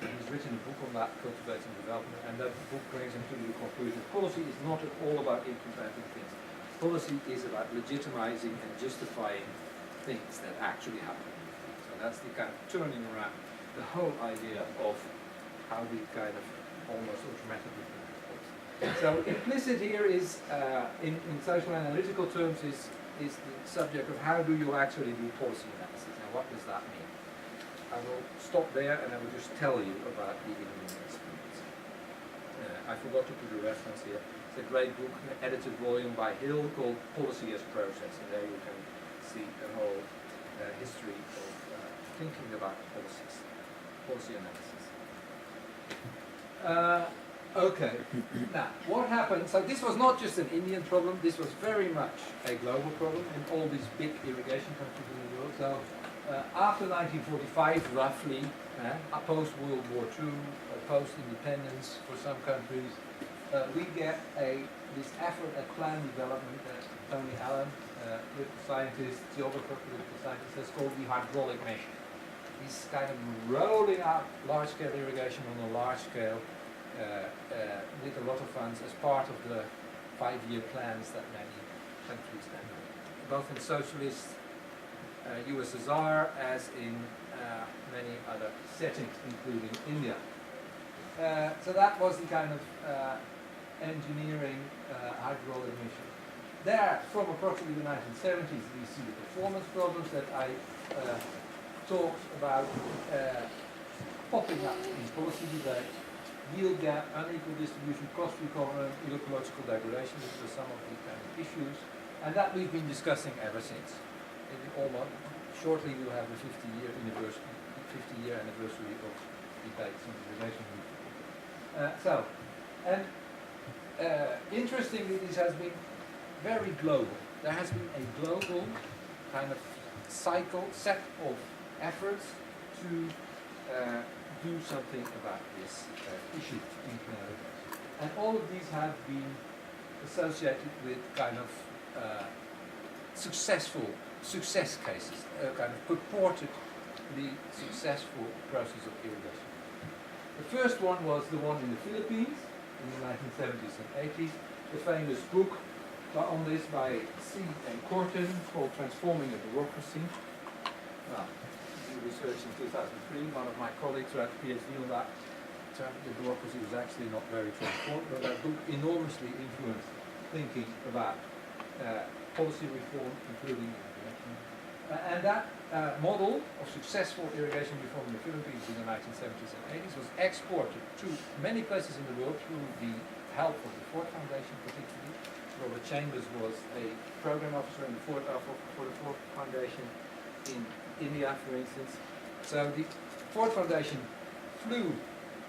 And he's written a book on that, Cultivating Development, and that book brings him to the conclusion policy is not at all about implementing things. Policy is about legitimizing and justifying things that actually happen. So that's the kind of turning around the whole idea of how we kind of almost automatically implement policy. So implicit here is, in social analytical terms, is the subject of how do you actually do policy analysis, and what does that mean? I will stop there and I will just tell you about the Indian experience. I forgot to put a reference here. It's a great book, an edited volume by Hill called Policy as Process, and there you can see a whole history of thinking about policy analysis. Okay, now what happened? So this was not just an Indian problem, this was very much a global problem in all these big irrigation countries in the world. So after 1945, roughly, post-World War II, post-independence for some countries, we get this effort at plan development that Tony Allen, political scientist, geographer, political scientist, has called the hydraulic measure. He's kind of rolling out large-scale irrigation on a large scale with a lot of funds as part of the 5-year plans that many countries have, both in socialist USSR as in many other settings, including India. So that was the kind of engineering hydraulic mission. There, from approximately the 1970s, we see the performance problems that I talked about popping up in policy debate. Yield gap, unequal distribution, cost recovery, ecological degradation, these were some of the kind of issues, and that we've been discussing ever since. Shortly we'll have the 50-year anniversary of debates on irrigation reform. Interestingly, this has been very global. There has been a global kind of set of efforts to do something about this issue in Canal Irrigation. And all of these have been associated with kind of success cases, kind of purportedly successful process of irrigation. The first one was the one in the Philippines in the 1970s and 80s, the famous book on this by C. and Corton called Transforming a Bureaucracy. Well, research in 2003, one of my colleagues who had a PhD on that, the bureaucracy was actually not very transformed, but that book enormously influenced thinking about policy reform, including irrigation. And that model of successful irrigation reform in the Philippines in the 1970s and 80s was exported to many places in the world through the help of the Ford Foundation particularly. Robert Chambers was a program officer in the for the Ford Foundation in India, for instance. So the Ford Foundation flew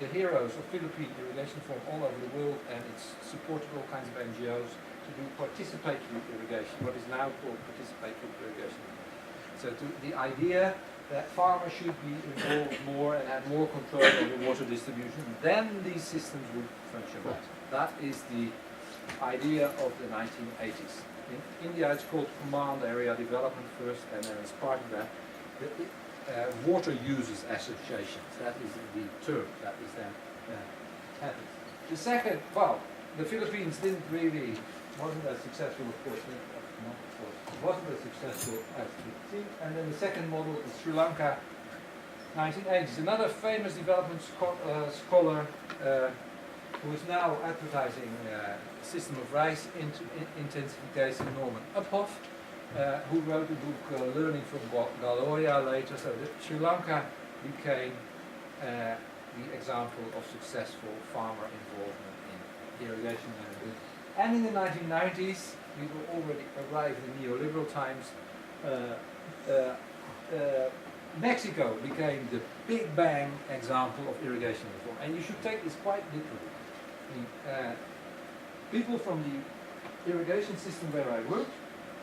the heroes of Philippine irrigation reform all over the world, and it's supported all kinds of NGOs to do participatory irrigation, what is now called participatory irrigation. So the idea that farmers should be involved more and have more control over water distribution, then these systems would function better. That is the idea of the 1980s. In India it's called Command Area Development first, and then as part of that, the Water Users Associations. That is the term that is then happened. The second, well, the Philippines wasn't as successful, of course, wasn't as successful as we think. And then the second model is Sri Lanka, 1980s. Another famous development scholar who is now advertising system of rice intensification, Norman Uphoff, who wrote the book Learning from Galoya later. So that Sri Lanka became the example of successful farmer involvement in irrigation management. And in the 1990s, we were already arrived in neoliberal times. Mexico became the big bang example of irrigation reform. And you should take this quite literally. People from the irrigation system where I worked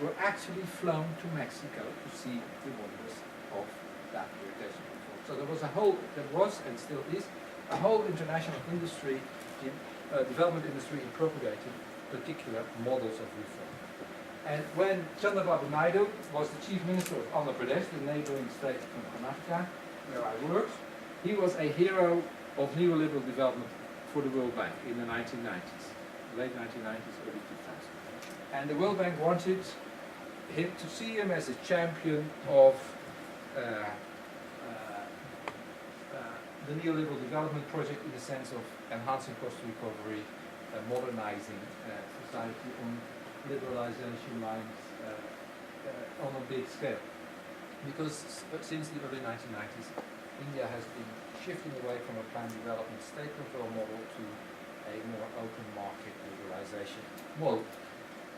were actually flown to Mexico to see the wonders of that irrigation reform. So there was and still is a whole international industry, development industry in propagating particular models of reform. And when Chandrababu Naidu was the chief minister of Andhra Pradesh, the neighboring state from Karnataka, where I worked, he was a hero of neoliberal development for the World Bank in the 1990s, late 1990s, early 2000s. And the World Bank wanted him to see him as a champion of the neoliberal development project in the sense of enhancing cost recovery, modernizing society on liberalization lines on a big scale. Because since the early 1990s, India has been shifting away from a planned development state control model to a more open market liberalization model.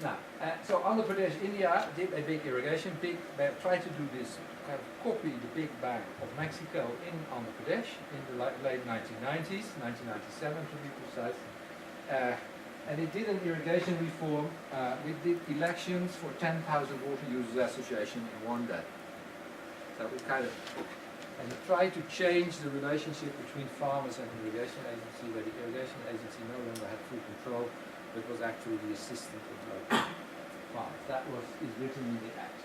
Now, so Andhra Pradesh, India did a big irrigation, tried to do this, kind of copy the Big Bang of Mexico in Andhra Pradesh in the late 1990s, 1997 to be precise. And it did an irrigation reform. We did elections for 10,000 water users association in one day. So we kind of tried to change the relationship between farmers and the irrigation agency, where the irrigation agency no longer had full control, but was actually the assistant of local farmers. That is written in the Act.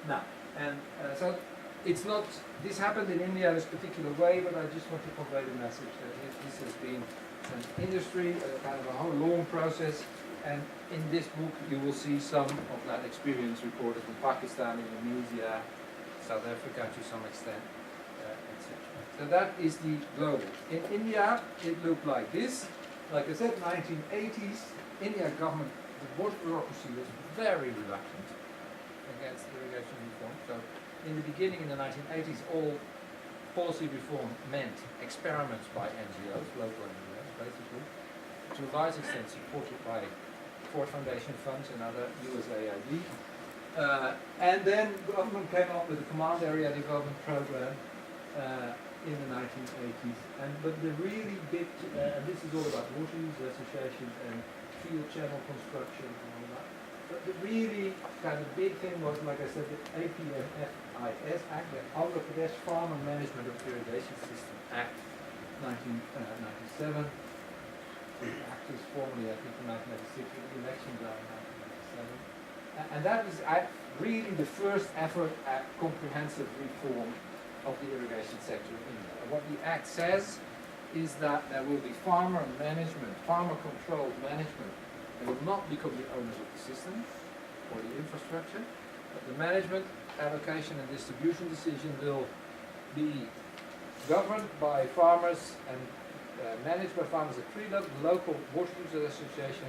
Now, and so it's not, this happened in India in this particular way, but I just want to convey the message that this has been an industry, kind of a whole long process, and in this book you will see some of that experience reported in Pakistan, Indonesia, South Africa to some extent, etc. So that is the global. In India, it looked like this. Like I said, 1980s, India government, the water bureaucracy was very reluctant against irrigation reform. So in the beginning, in the 1980s, all policy reform meant experiments by NGOs, local NGOs, basically, to a large extent supported by Ford Foundation funds and other USAID. And then government came up with the Command Area Development Program in the 1980s. But the really big, and this is all about water use associations and field channel construction and all that. But the really kind of big thing was, like I said, the APMFIS Act, the Andhra Pradesh Farm and Management of Irrigation System Act, 1997. The act was formally, I think, in 1996, with the elections are in 1997. And that is really the first effort at comprehensive reform of the irrigation sector in India. And what the Act says is that there will be farmer management, farmer-controlled management. They will not become the owners of the system or the infrastructure, but the management, allocation and distribution decision will be governed by farmers and managed by farmers at 3 levels: the local water users association,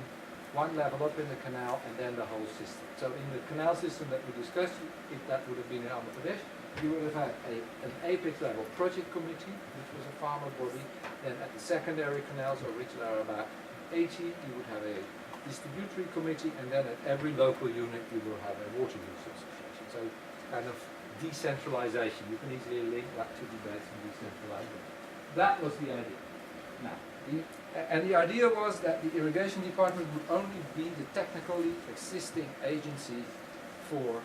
1 level up in the canal, and then the whole system. So in the canal system that we discussed, if that would have been in Andhra Pradesh, you would have had an apex level project committee, which was a farmer body. Then at the secondary canals, of which there are about 80, you would have a distributory committee, and then at every local unit you will have a water use association. So kind of decentralization. You can easily link that to debates and decentralization. That was the idea. Now, the idea was that the irrigation department would only be the technically existing agency for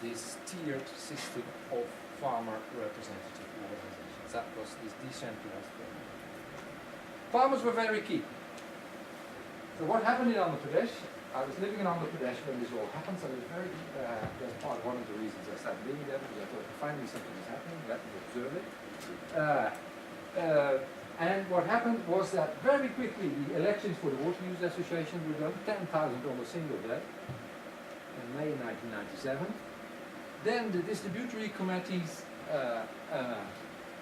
this tiered system of farmer representative organizations. That was this decentralized program. Farmers were very keen. So what happened in Andhra Pradesh? I was living in Andhra Pradesh when this all happened, so it was very, that's part one of the reasons I started living there, because I thought finally something is happening, let me observe it. And what happened was that very quickly the elections for the Water Use Association were done, 10,000 on a single day, in May 1997. Then the distributory committees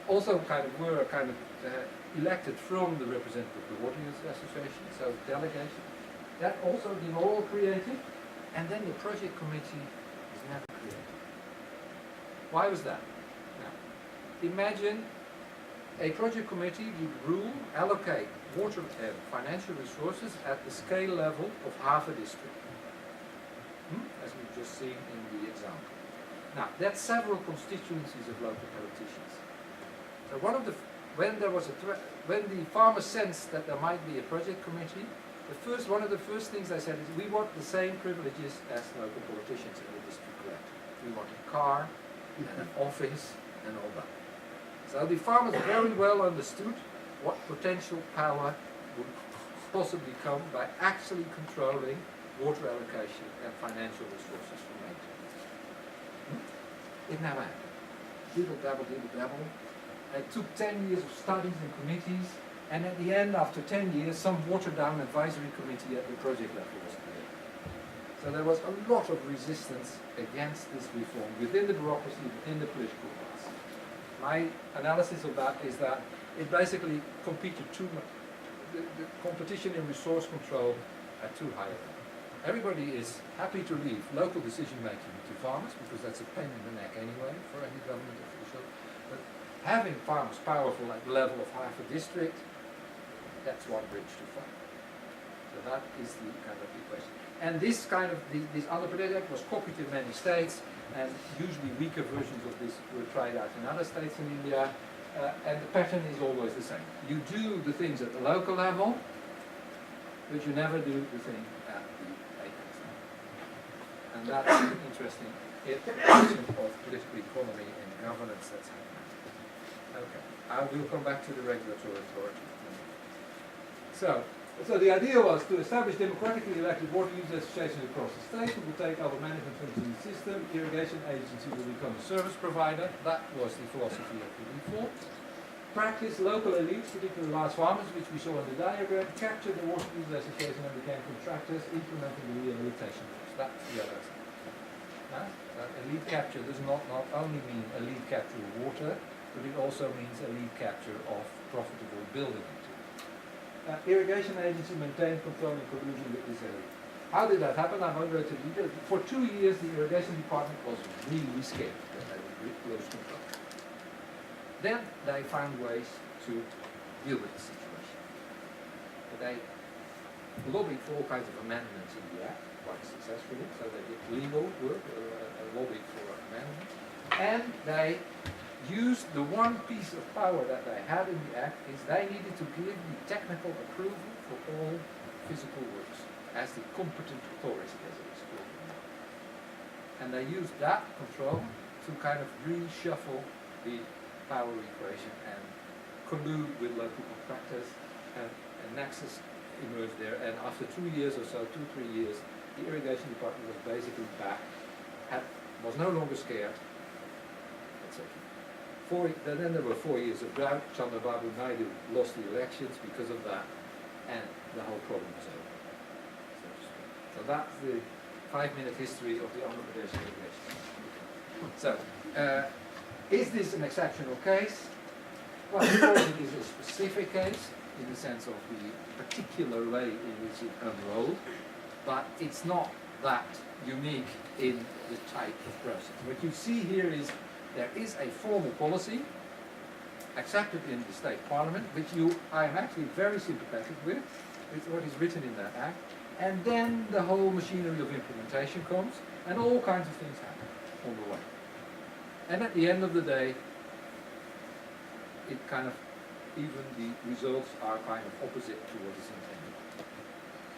also were elected from the representative of the Water Use Association, so delegation. That also been all created, and then the project committee was never created. Why was that? Now, imagine a project committee would allocate water and financial resources at the scale level of half a district, as we've just seen in the example. Now, that's several constituencies of local politicians. So when the farmers sensed that there might be a project committee, one of the first things I said is, we want the same privileges as local politicians in the district elected. We want a car and an office and all that. So the farmers very well understood what potential power would possibly come by actually controlling water allocation and financial resources for maintenance. It never happened. Dibble dabble, dibble dabble. It took 10 years of studies and committees, and at the end, after 10 years, some watered-down advisory committee at the project level was created. So there was a lot of resistance against this reform within the bureaucracy, within the political class. My analysis of that is that it basically competed too much. the competition in resource control at too high a level. Everybody is happy to leave local decision making to farmers because that's a pain in the neck anyway for any government official. But having farmers powerful at the level of half a district, that's one bridge too far. So that is the kind of the question. And this kind of, this Andhra Pradesh Act was copied in many states, and usually weaker versions of this were tried out in other states in India, and the pattern is always the same. You do the things at the local level, but you never do the thing at the apex level. And that's an interesting question of political economy and governance that's happening. Okay, I will come back to the regulatory authority. So the idea was to establish democratically elected water use associations across the state who will take over management functions in the system. Irrigation agency will become a service provider. That was the philosophy of the reform. Practice local elites, particularly large farmers, which we saw in the diagram, captured the water use association and became contractors, implementing the rehabilitation rules. That's the other side. That elite capture does not only mean elite capture of water, but it also means elite capture of profitable building activity. Irrigation agency maintained control and collusion with this elite. How did that happen? I won't go into detail. For 2 years, the irrigation department was really scared that they would lose control. Then they found ways to deal with the situation. But they lobbied for all kinds of amendments in the Act, quite successfully. So they did legal work, lobbied for amendments. And they used the one piece of power that they had in the Act is they needed to give the technical approval for all physical works as the competent authority, as it is called. And they used that control to kind of reshuffle the power equation and collude with local contractors, and a nexus emerged there. And after 2 years or so, 2-3 years, the irrigation department was basically back, was no longer scared, etc. Then there were 4 years of drought. Chandrababu Naidu lost the elections because of that, and the whole problem was over. So that's the 5-minute history of the Andhra Pradesh irrigation. So, is this an exceptional case? Well, of course it is a specific case in the sense of the particular way in which it unrolled, but it's not that unique in the type of process. What you see here is there is a formal policy accepted in the state parliament, which I am actually very sympathetic with what is written in that act, and then the whole machinery of implementation comes, and all kinds of things happen on the way. And at the end of the day, it kind of, even the results are kind of opposite to what is intended.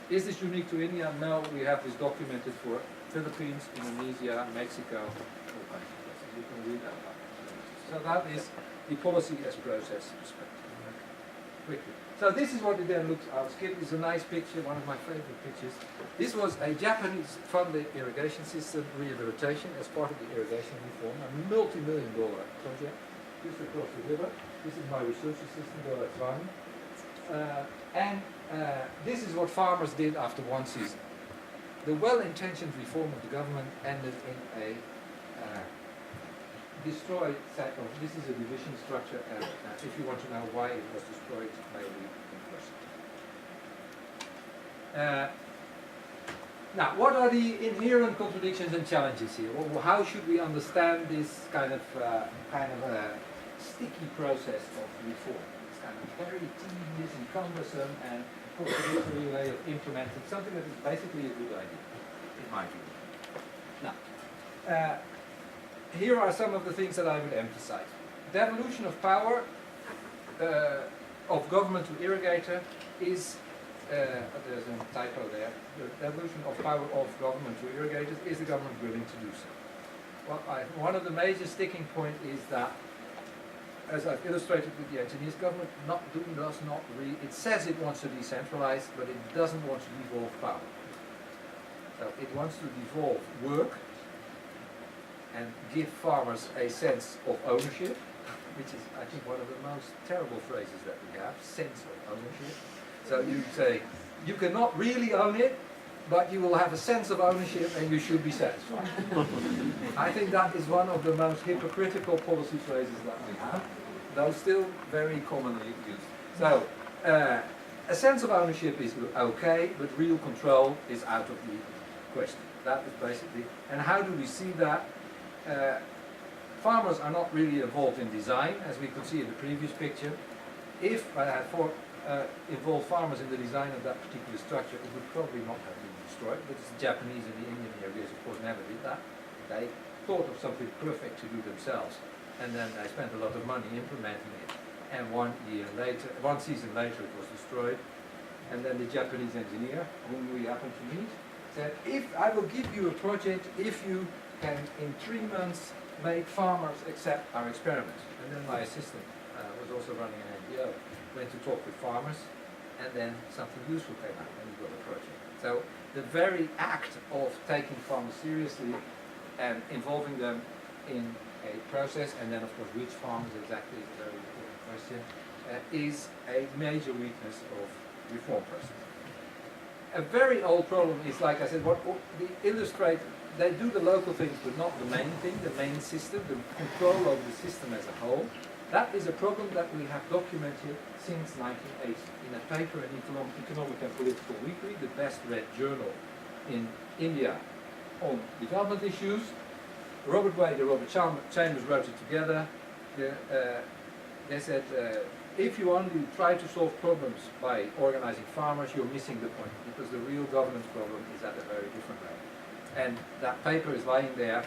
Is this unique to India? No, we have this documented for Philippines, Indonesia, Mexico, all kinds of places. You can read that about. So that is the policy as process perspective. Quickly. So this is what it then looks out. Skip is a nice picture, one of my favorite pictures. This was a Japanese-funded irrigation system rehabilitation as part of the irrigation reform, a multi-million-dollar project just across the river. This is my research assistant, Dora Twan. This is what farmers did after one season. The well-intentioned reform of the government ended in a destroyed set of, this is a division structure, and if you want to know why it was destroyed, maybe in question. Now, what are the inherent contradictions and challenges here? Well, how should we understand this kind of sticky process of reform? It's kind of very tedious and cumbersome and contradictory way of implementing something that is basically a good idea, in my view. Now, here are some of the things that I would emphasize. The evolution of power of government to irrigator is, there's a typo there, the evolution of power of government to irrigators, is the government willing to do so? Well, one of the major sticking points is that, as I've illustrated with the engineers, government it says it wants to decentralize, but it doesn't want to devolve power. So it wants to devolve work and give farmers a sense of ownership, which is, I think, one of the most terrible phrases that we have, sense of ownership. So you say, you cannot really own it, but you will have a sense of ownership and you should be satisfied. I think that is one of the most hypocritical policy phrases that we have, though still very commonly used. So, a sense of ownership is okay, but real control is out of the question. That is basically, and how do we see that? Farmers are not really involved in design, as we could see in the previous picture. If I had involved farmers in the design of that particular structure, it would probably not have been destroyed, but the Japanese and the Indian irrigators, of course, never did that. They thought of something perfect to do themselves, and then they spent a lot of money implementing it. And 1 season later, it was destroyed. And then the Japanese engineer, whom we happened to meet, said, "If I will give you a project, if you can in 3 months make farmers accept our experiment." And then my assistant was also running an NGO, went to talk with farmers, and then something useful came out, and we got a project. So the very act of taking farmers seriously and involving them in a process, and then of course which farmers exactly is a very important question, is a major weakness of reform process. A very old problem is, like I said, what they illustrate, they do the local things but not the main thing, the main system, the control over the system as a whole. That is a problem that we have documented since 1980 in a paper in Economic and Political Weekly, the best read journal in India on development issues. Robert Wade and Robert Chambers wrote it together. They said, if you only try to solve problems by organizing farmers, you're missing the point, because the real governance problem is at a very different level. And that paper is lying there,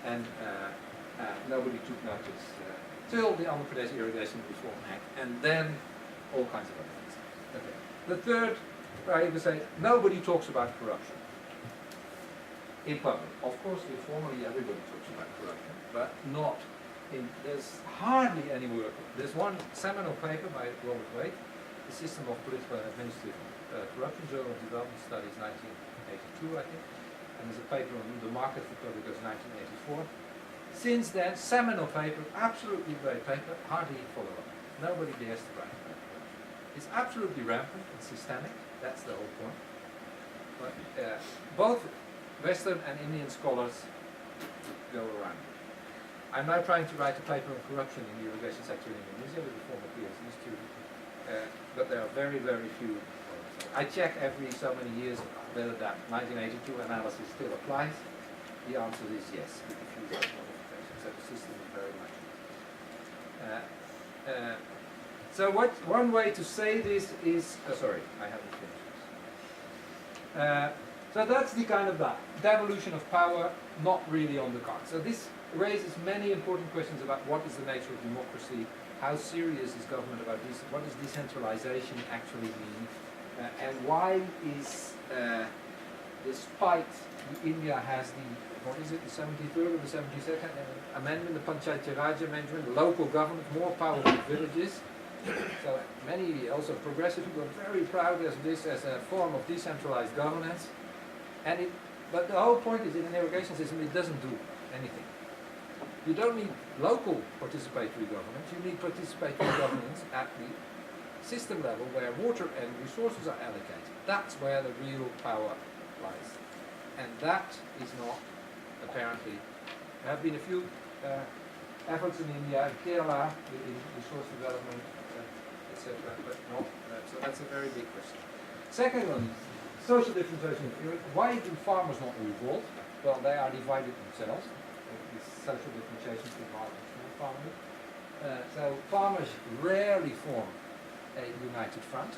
and nobody took notice till the Andhra Pradesh Irrigation Reform Act, and then all kinds of other things. Okay. The third, I would say, nobody talks about corruption in public. Of course, informally everybody talks about corruption, but not in, there's hardly any work. There's one seminal paper by Robert Wade, The System of Political and Administrative Corruption, Journal of Development Studies, 1982, I think, and there's a paper on the market for public goods, 1984. Since then, seminal paper, absolutely great paper, hardly follow up. Nobody dares to write about it. It's absolutely rampant and systemic, that's the whole point. But both Western and Indian scholars go around it. I'm now trying to write a paper on corruption in the irrigation sector in Indonesia with a former PhD student, but there are very, very few. I check every so many years whether that 1982 analysis still applies. The answer is yes, with a few modifications. So the system is very much. So one way to say this is, sorry, I haven't finished this. So that's the kind of that. Devolution of power, not really on the card. So this raises many important questions about what is the nature of democracy, how serious is government about this, what does decentralization actually mean, and why is, despite India has the, what is it, the 73rd or the 72nd amendment, the Panchayat Raj amendment, local government, more powerful villages. So many also progressive people are very proud of this as a form of decentralized governance. And but the whole point is, in an irrigation system, it doesn't do anything. You don't need local participatory governance, you need participatory governance at the system level where water and resources are allocated. That's where the real power lies. And that is not, apparently, there have been a few efforts in India, Kerala, in resource development, etc., but not, so that's a very big question. Second one, social differentiation. Why do farmers not revolt? Well, they are divided themselves. This social differentiation between large and small farmers. So farmers rarely form a united front.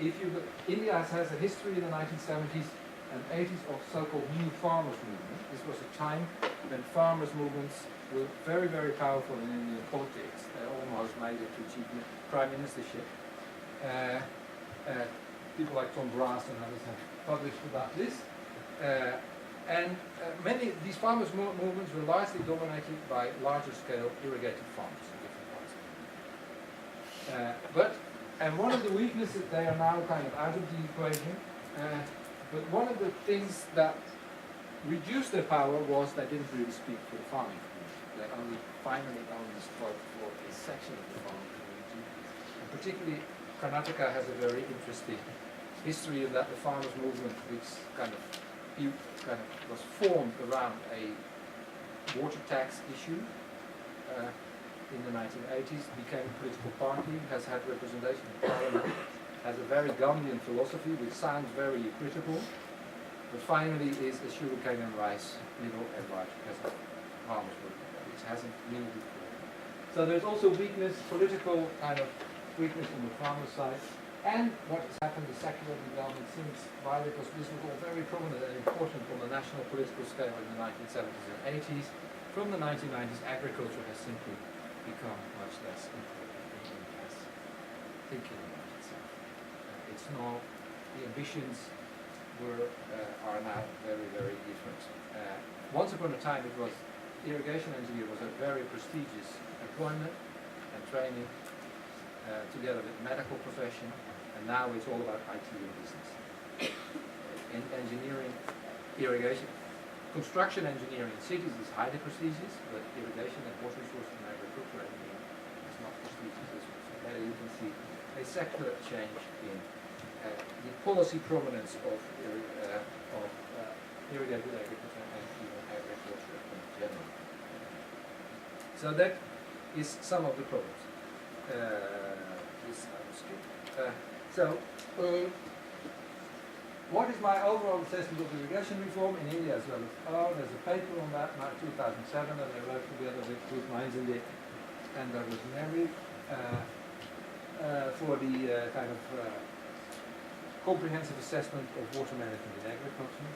India has a history in the 1970s and 80s of so-called new farmers movement. This was a time when farmers movements were very, very powerful in Indian politics. They almost made it to chief prime ministership. People like Tom Brass and others have published about this. Many of these farmers' movements were largely dominated by larger scale irrigated farms in different parts of India. And one of the weaknesses, they are now kind of out of the equation, but one of the things that reduced their power was they didn't really speak for the farming community. They finally only spoke for a section of the farming community. And particularly, Karnataka has a very interesting history of that. The farmers' movement, which kind of was formed around a water tax issue. in the 1980s, became a political party, has had representation in parliament, has a very Gandhian philosophy which sounds very equitable, but finally is a sugarcane and rice, middle and large peasant farmers group, which hasn't moved before. So there's also weakness, political kind of weakness on the farmer side. And what has happened, the secular development since, while this was all very prominent and important on the national political scale in the 1970s and 80s, from the 1990s agriculture has simply become much less important in India's thinking about itself. It's now, the ambitions are now very, very different. Once upon a time it was, irrigation engineer was a very prestigious employment and training together with medical profession. And now it's all about IT and business. In engineering, irrigation, construction engineering in cities is highly prestigious, but irrigation and water resources and agricultural engineering is not prestigious as well. So there you can see a secular change in the policy prominence of irrigated agriculture and even agriculture in general. So that is some of the problems. This I will skip. What is my overall assessment of irrigation reform in India as well as there's a paper on that now 2007 that I wrote together with good minds in it, and I was married for the kind of comprehensive assessment of water management in agriculture,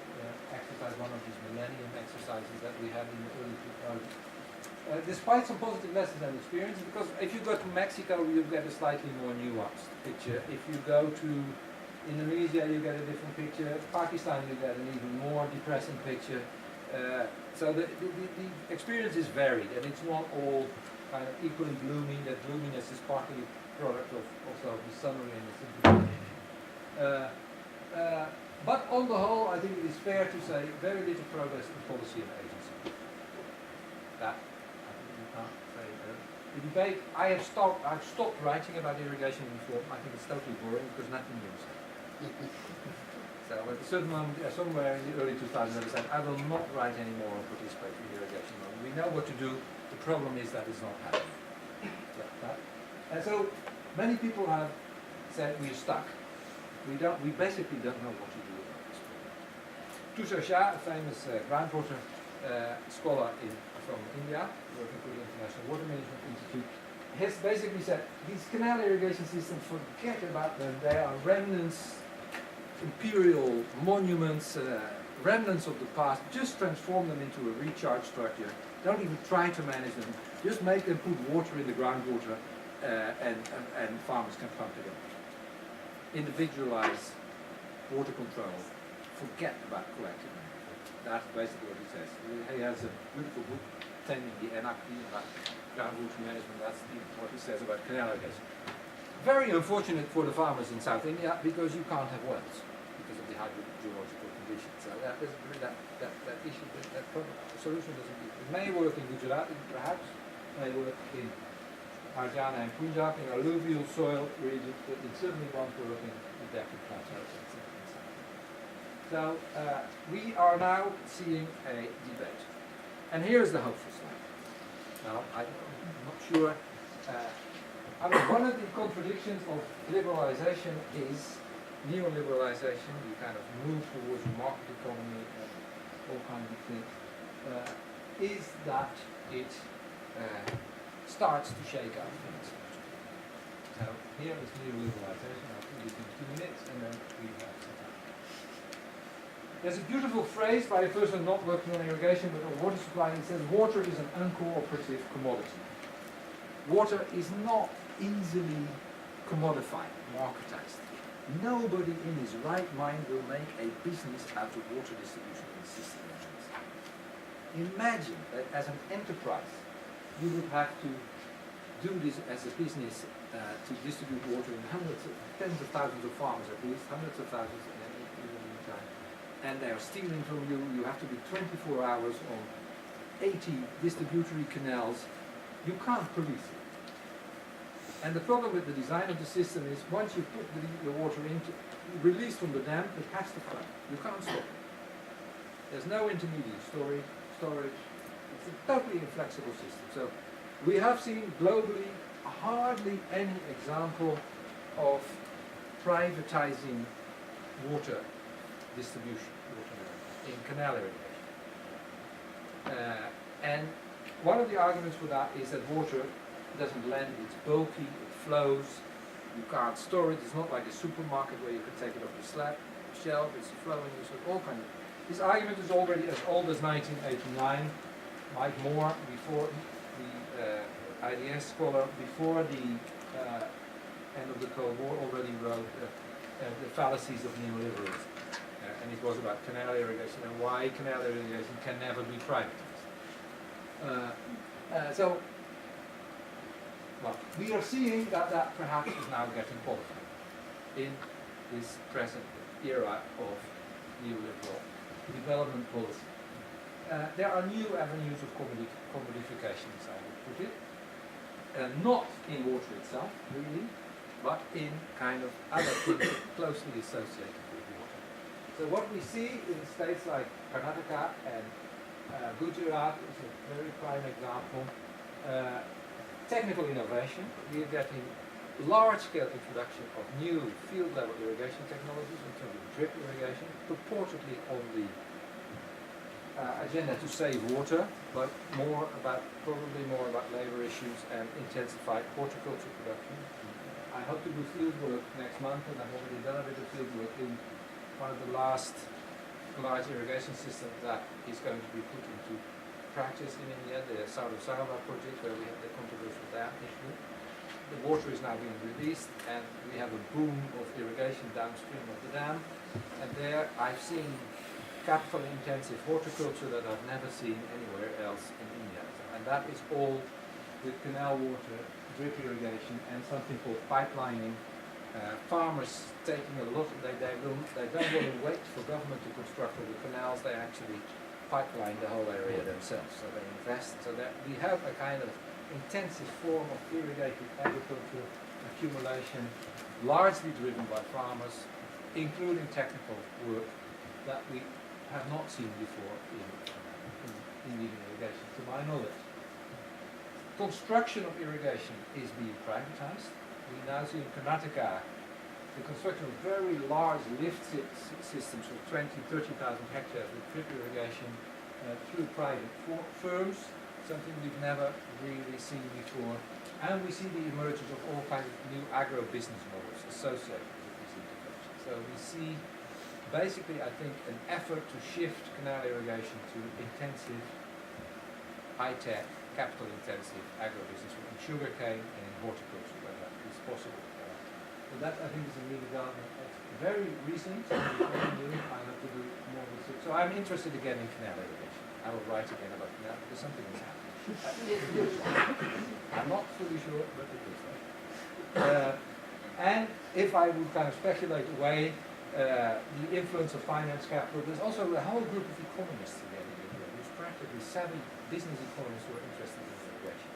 exercise, one of these millennium exercises that we had in the early 2000s. Despite some positive lessons and experiences, because if you go to Mexico, you get a slightly more nuanced picture. If you go to Indonesia, you get a different picture. Pakistan, you get an even more depressing picture. So the experience is varied, and it's not all kind of equally gloomy. That gloominess is partly a product of also the summary and the simplification. But on the whole, I think it is fair to say very little progress in policy and agency. That the debate, I've stopped writing about irrigation reform. I think it's totally boring because nothing new is happening. So at a certain moment, somewhere in the early 2000s, I said, I will not write any more on participatory irrigation. We know what to do. The problem is that it's not happening. And so many people have said we're stuck. We basically don't know what to do about this problem. Tushar Shah, a famous groundwater scholar from India, working for the International Water Management Institute, has basically said these canal irrigation systems, forget about them. They are remnants, imperial monuments, remnants of the past. Just transform them into a recharge structure. Don't even try to manage them. Just make them put water in the groundwater, and farmers can pump it up. Individualize water control. Forget about collective management. That's basically what he says. He has a beautiful book, Tending the Anarchy, about groundwater management. That's what he says about canal irrigation. Very unfortunate for the farmers in South India because you can't have wells because of the hydrogeological conditions. So that issue, that problem, the solution doesn't. It may work in Gujarat, perhaps. May work in Haryana and Punjab, in alluvial soil regions, but it certainly won't work in the Deccan plateaus. So we are now seeing a debate. And here's the hopeful slide. Now, I'm not sure. One of the contradictions of liberalization is neoliberalization, the kind of move towards market economy and all kinds of things, is that it starts to shake out things. So here is neoliberalization. I'll do this in 2 minutes and then we have some time. There's a beautiful phrase by a person not working on irrigation but on water supply. It says, water is an uncooperative commodity. Water is not easily commodified, marketized. Nobody in his right mind will make a business out of water distribution in system. Imagine that as an enterprise, you would have to do this as a business to distribute water in tens of thousands of farmers at least, hundreds of thousands even in time. And they are stealing from you. You have to be 24 hours on 80 distributory canals. You can't police it. And the problem with the design of the system is once you put the water into, released from the dam, it has to flow. You can't stop it. There's no intermediate storage. It's a totally inflexible system. So We have seen globally hardly any example of privatizing water distribution, in canal irrigation. And one of the arguments for that is that water doesn't lend, it's bulky, it flows, you can't store it, it's not like a supermarket where you can take it off the shelf, it's flowing, so all kinds of. This argument is already as old as 1989. Mike Moore, before the IDS scholar, before the end of the Cold War, already wrote the fallacies of neoliberalism. And it was about canal irrigation and why canal irrigation can never be privatized. Well, we are seeing that perhaps is now getting qualified in this present era of neoliberal development policy. There are new avenues of commodification, as I would put it. Not in water itself, really, but in kind of other things closely associated with water. So what we see in states like Karnataka and Gujarat is a very prime example. Technical innovation. We are getting large-scale introduction of new field-level irrigation technologies in terms of drip irrigation, purportedly on the agenda to save water, but probably more about labor issues and intensified horticulture production. I hope to do field work next month, and I've already done a bit of field work in one of the last large irrigation systems that is going to be put into practice in India, the South of Sarawak project, where we had the controversial dam issue. The water is now being released, and we have a boom of irrigation downstream of the dam. And there I've seen capital-intensive horticulture that I've never seen anywhere else in India. And that is all with canal water, drip irrigation, and something called pipelining. Farmers taking a lot, they don't want to wait for government to construct all the canals, they actually pipeline the whole area themselves. So they invest, so that we have a kind of intensive form of irrigated agriculture accumulation, largely driven by farmers, including technical work that we have not seen before in leading irrigation, to my knowledge. Construction of irrigation is being privatized. We now see in Karnataka the construction of very large lift systems of 30,000 hectares with drip irrigation through private firms, something we've never really seen before. And we see the emergence of all kinds of new agro-business models associated with this intervention. So we see basically, I think, an effort to shift canal irrigation to intensive, high-tech, capital-intensive agro-business in sugarcane and in horticulture, where that is possible. So that, I think, is a new development. It's very recent, very new. I have to do more research. So I'm interested again in canal irrigation. I will write again about canal because something is happening. I'm not fully sure, but it is there. And if I would kind of speculate away the influence of finance capital, there's also a whole group of economists again in India, who's practically savvy business economists who are interested in irrigation.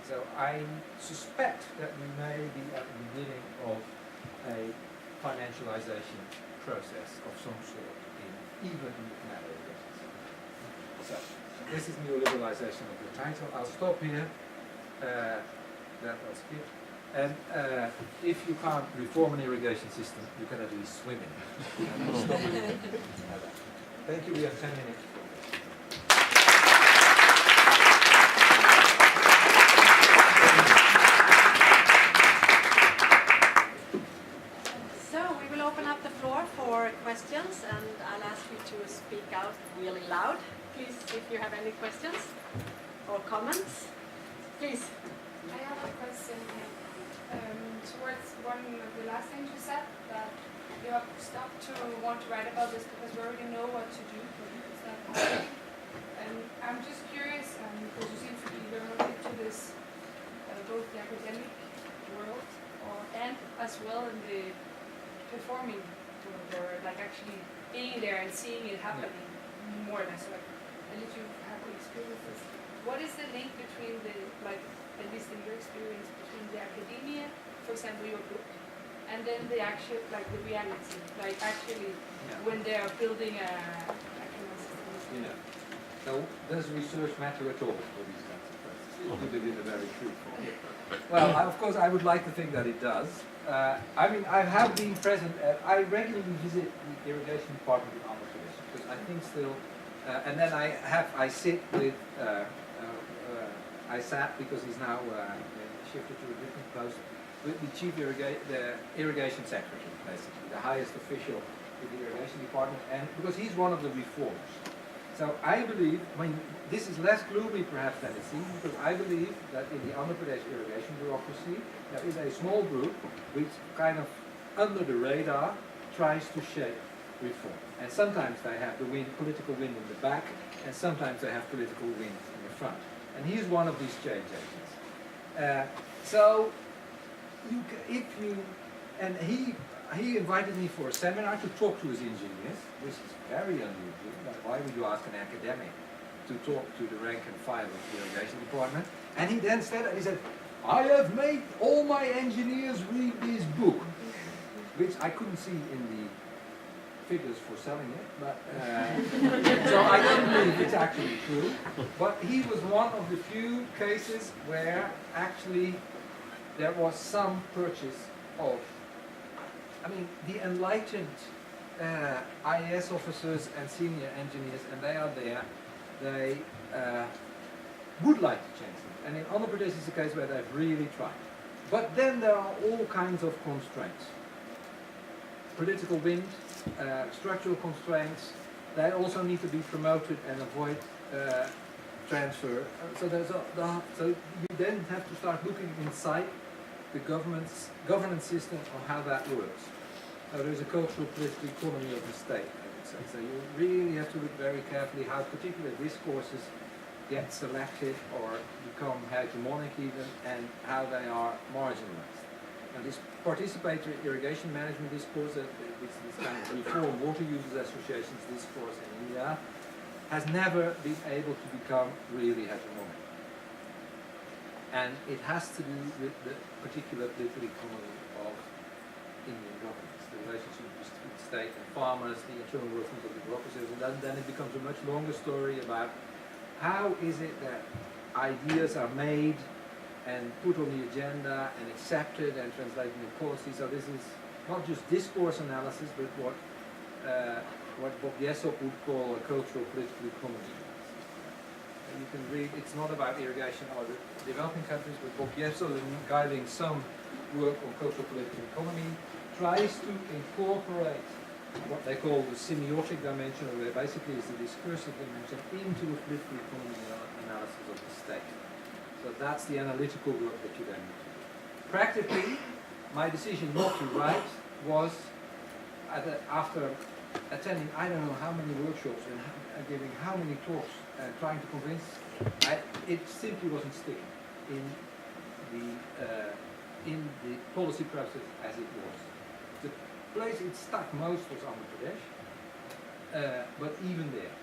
So I suspect that we may be at the beginning of a financialisation process of some sort, even in the canal irrigation sector. So this is neoliberalisation of the title. I'll stop here. That I'll skip. And if you can't reform an irrigation system, you can at least swim in it. Stop it. Thank you. We have 10 minutes. Questions, and I'll ask you to speak out really loud, please, if you have any questions or comments. Please. I have a question towards one of the last things you said, that you have stopped to want to write about this because you already know what to do. Is that happening? And I'm just curious, because you seem to be very related to this, both the academic world and as well in the performing world, or like actually being there and seeing it happening more than so. And if you have the experiences, what is the link between the, like, at least in your experience, between the academia, for example, your book, and then the actual, like the reality, like actually when they are building a canal system? So does research matter at all for these kinds of questions? You did it in a very reform. Well, of course, I would like to think that it does. I mean, I have been present. I regularly visit the irrigation department in Andhra Pradesh because I think still, and then I sit with. I sat because he's now shifted to a different post with the chief irrigation secretary, basically the highest official in the irrigation department, and because he's one of the reformers. So I believe, I mean, this is less gloomy perhaps than it seems, because I believe that in the Andhra Pradesh irrigation bureaucracy, there is a small group which kind of under the radar tries to shape reform. And sometimes they have the political wind in the back, and sometimes they have political wind in the front. And he is one of these change agents. So, and he invited me for a seminar to talk to his engineers, which is very unusual. Why would you ask an academic to talk to the rank and file of the irrigation department? And he then said, I have made all my engineers read this book, which I couldn't see in the figures for selling it, but so I don't believe it's actually true. But he was one of the few cases where actually there was some purchase of, I mean, the enlightened IAS officers and senior engineers, and they are there, they would like to change things. And in Andhra Pradesh is a case where they've really tried. But then there are all kinds of constraints. Political wind, structural constraints, they also need to be promoted and avoid transfer. So so you then have to start looking inside the governance system of how that works. So there's a cultural political economy of the state, I would say. So you really have to look very carefully how particular discourses get selected or become hegemonic even, and how they are marginalized. Now this participatory irrigation management discourse, this kind of reform water users associations discourse in India, has never been able to become really hegemonic. And it has to do with the particular political economy of Indian governments, the relationship between state and farmers, the internal workings of the bureaucracies, and then it becomes a much longer story about how is it that ideas are made and put on the agenda and accepted and translated in policy. So this is not just discourse analysis, but what Bob Jessop would call a cultural political economy. You can read, it's not about irrigation or the developing countries, but Bob Jessop, in guiding some work on cultural political economy, tries to incorporate what they call the semiotic dimension, or where basically is the discursive dimension, into a political economy analysis of the state. So that's the analytical work that you then need to do. Practically, my decision not to write was after attending I don't know how many workshops and giving how many talks and trying to convince, it simply wasn't sticking in the policy process as it was. The place it stuck most was Andhra Pradesh, but even there,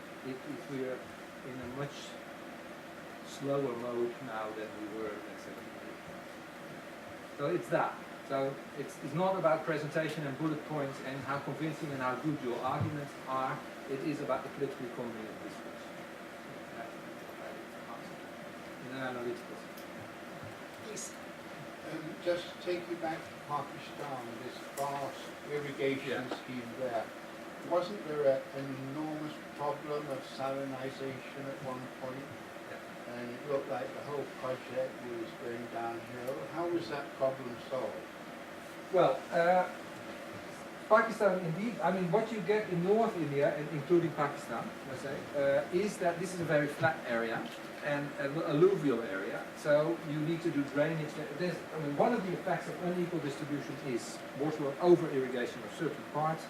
we are in a much slower mode now than we were, let's say, 2 years ago. So it's that. So it's not about presentation and bullet points and how convincing and how good your arguments are. It is about the political economy of discourse. In an analytical sense. Please. Just to take you back to Pakistan, this vast irrigation scheme there, wasn't there an enormous problem of salinization at one point? And it looked like the whole project was going downhill. How was that problem solved? Well, Pakistan indeed, I mean what you get in North India, and including Pakistan, let's say, is that this is a very flat area and an alluvial area, so you need to do drainage. One of the effects of unequal distribution is water over-irrigation of certain parts,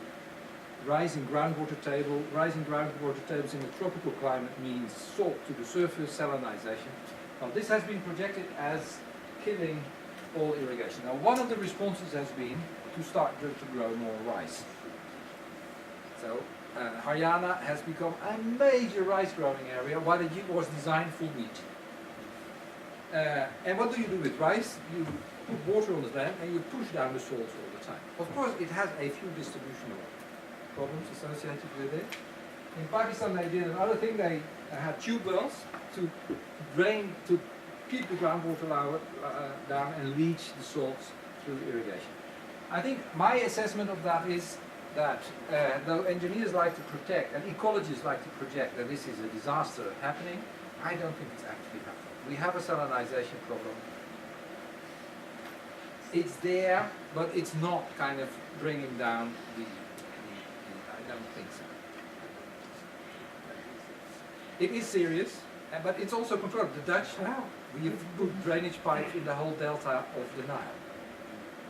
rising groundwater table. Rising groundwater tables in a tropical climate means salt to the surface, salinization. Now this has been projected as killing all irrigation. Now one of the responses has been to start to grow more rice. So Haryana has become a major rice growing area while it was designed for wheat. And what do you do with rice? You put water on the land and you push down the salt all the time. Of course it has a few distributional problems associated with it. In Pakistan they did another thing, they had tube wells to drain, to keep the groundwater down and leach the salts through irrigation. I think my assessment of that is that though engineers like to protect and ecologists like to project that this is a disaster happening, I don't think it's actually happening. We have a salinization problem. It's there, but it's not kind of bringing down the I don't think so. It is serious, but it's also controlled. The Dutch, we have put drainage pipes in the whole delta of the Nile.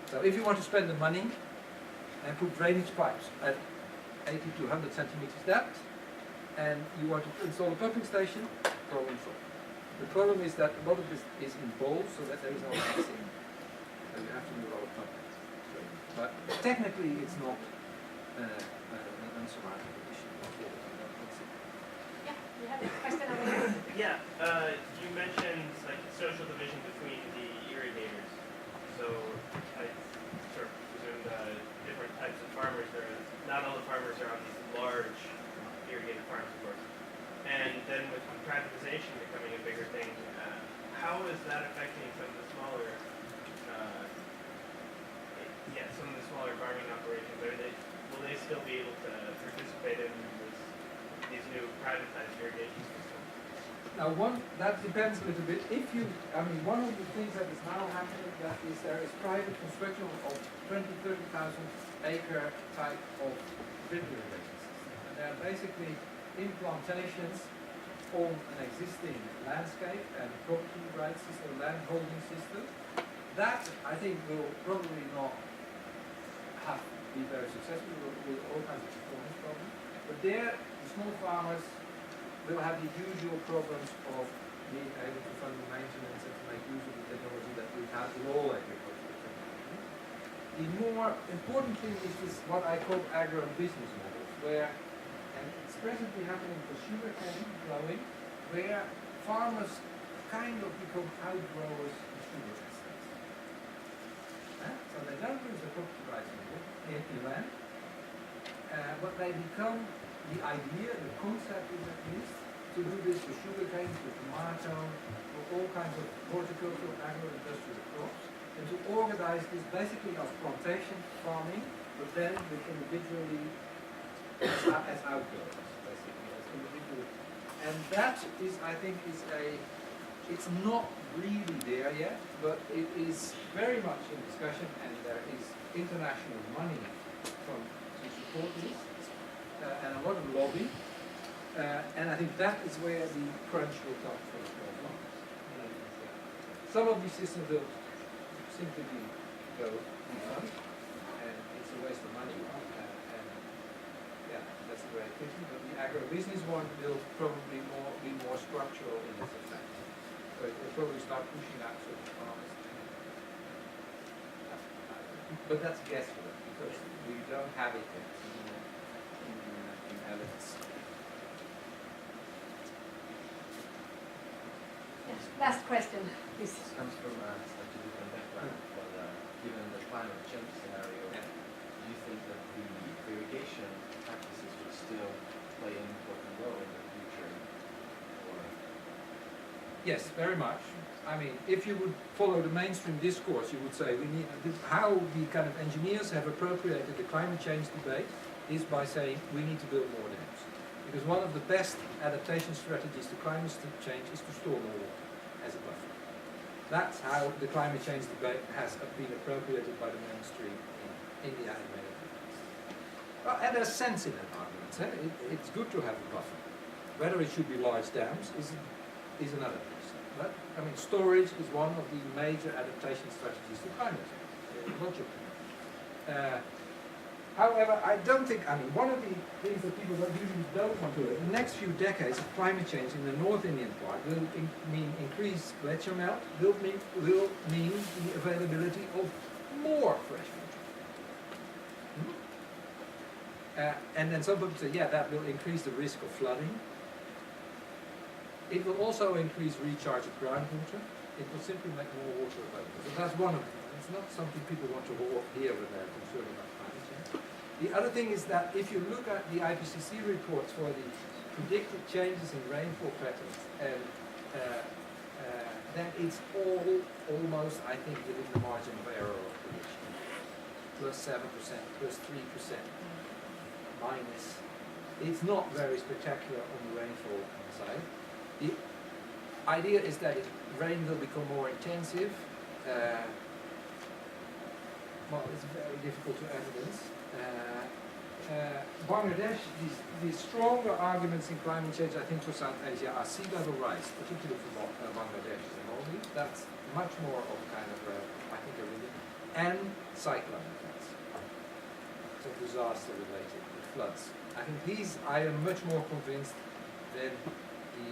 So if you want to spend the money and put drainage pipes at 80 to 100 centimeters depth, and you want to install a pumping station, problem solved. The problem is that a lot of this is in bowls, so that there is no mixing. So you have to do a lot of pumping. But technically, it's not an unsurmountable issue. Yeah, you have a question over here. Yeah, you mentioned like social division between the irrigators. So I sort of presume different types of farmers. Not all the farmers are on these large irrigated farms, of course. And then with privatization becoming a bigger thing, how is that affecting some of the smaller, some of the smaller farming operations? Will they still be able to participate in these new privatized irrigation systems? Now, that depends a little bit. One of the things that is now happening that is there is private construction of 20, 30,000 acre type of drip irrigation system. And they are basically implantations on an existing landscape and property rights system, land holding system. That, I think, will probably not be very successful with all kinds of performance problems. But there, the small farmers will have the usual problems of being able to fund the maintenance and to make use of the technology that we have in all agricultural technology. The more important thing is this, what I call agro-business models, where, and it's presently happening for sugarcane growing, where farmers kind of become outgrowers of sugar estates. So they don't lose the property rights in the land, but they become the idea, the concept is at least, to do this for sugarcane, for tomato, for all kinds of horticultural, agro-industrial crops, and to organize this basically as plantation farming, but then with individually as outgrowers, basically, as individual. And that is, I think, it's not really there yet, but it is very much in discussion, and there is international money to support this. And a lot of lobby, and I think that is where the crunch will come for the small farmers. Some of these systems will simply go defund, and it's a waste of money. That's the way I'm thinking. But the agribusiness one will probably be more structural in its effect. So it will probably start pushing out certain farmers. But that's guesswork because we don't have it yet. Yes, last question, please. This comes from a slightly different background, but given the climate change scenario, do you think that the irrigation practices will still play an important role in the future? Or? Yes, very much. I mean, if you would follow the mainstream discourse, you would say we need how the kind of engineers have appropriated the climate change debate is by saying we need to build more dams. Because one of the best adaptation strategies to climate change is to store more water as a buffer. That's how the climate change debate has been appropriated by the mainstream in India and many other places. Well, and there's sense in that argument. It's good to have a buffer. Whether it should be large dams is another question. But, I mean, storage is one of the major adaptation strategies to climate change. Logically. However, I don't think, one of the things that people usually don't want to do, in the next few decades of climate change in the North Indian part will mean increased glacier melt, will mean the availability of more fresh water. And then some people say, yeah, that will increase the risk of flooding. It will also increase recharge of groundwater. It will simply make more water available. So that's one of them. It's not something people want to hear when they're concerned about climate change. The other thing is that if you look at the IPCC reports for the predicted changes in rainfall patterns and then it's almost, I think, within the margin of error of prediction. Plus 7%, plus 3%, minus. It's not very spectacular on the rainfall side. The idea is that rain will become more intensive. Well, it's very difficult to evidence. Bangladesh, the stronger arguments in climate change, I think, for South Asia are sea level rise, particularly for Bangladesh and Maldives. That's much more of kind of, I think, a really, and cyclone events. So disaster related, the floods. I think these, I am much more convinced than the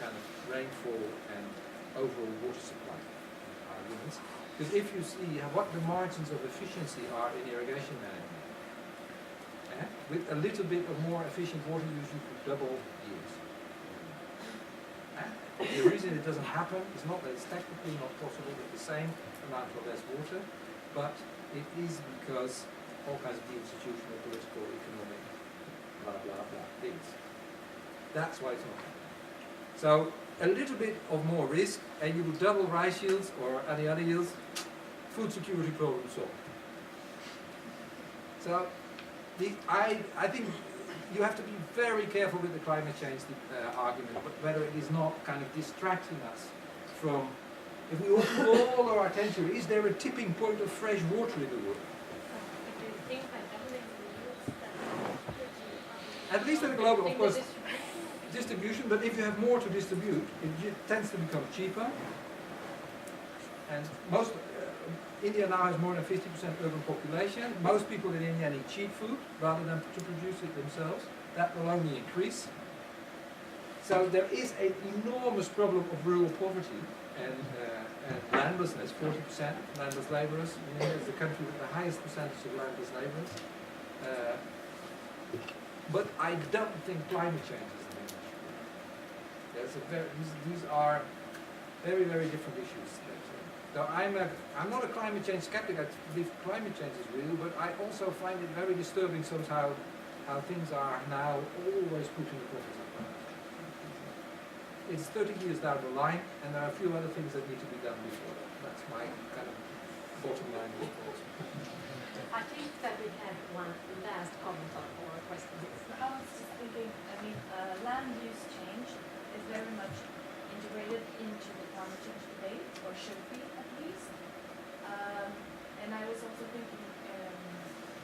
kind of rainfall and overall water supply arguments. Because if you see what the margins of efficiency are in irrigation management, with a little bit of more efficient water use, you could double yields. The reason it doesn't happen is not that it's technically not possible with the same amount of less water, but it is because all kinds of institutional, political, economic, blah, blah, blah things. That's why it's not happening. So a little bit of more risk, and you will double rice yields or any other yields, food security problem solved. So I think you have to be very careful with the climate change argument, but whether it is not kind of distracting us from, if we all our attention, is there a tipping point of fresh water in the world? At least at a global, of course, distribution, but if you have more to distribute, it tends to become cheaper. And most, India now has more than 50% urban population. Most people in India need cheap food rather than to produce it themselves. That will only increase. So there is an enormous problem of rural poverty and landlessness. 40% landless laborers. India is the country with the highest percentage of landless laborers. But I don't think climate change is the main issue. There's a these are very, very different issues. So I'm not a climate change skeptic. I believe climate change is real, but I also find it very disturbing somehow how things are now always putting the profits up. It's 30 years down the line, and there are a few other things that need to be done before that. That's my kind of bottom line report. I think that we have one last comment or question. I was just thinking, land use change is very much integrated into the climate change debate, or should be at least. And I was also thinking,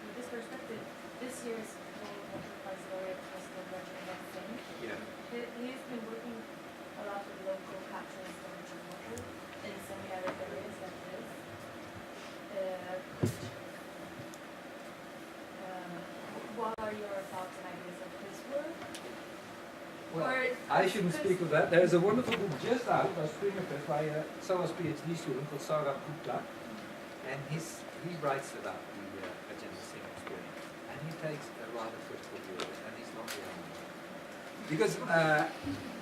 with this perspective, this year's World Water Prize laureate, Mr. Bachelors, he's been working a lot with local capture and storage of water in semi-arid areas like this. What are your thoughts and ideas of his work? Well, I shouldn't speak of that. There's a wonderful book just out by Springerpress by a SOAS PhD student called Saurabh Gupta, and he writes about the agenda single experience, and he takes a rather critical view of it, and he's not the only one. Because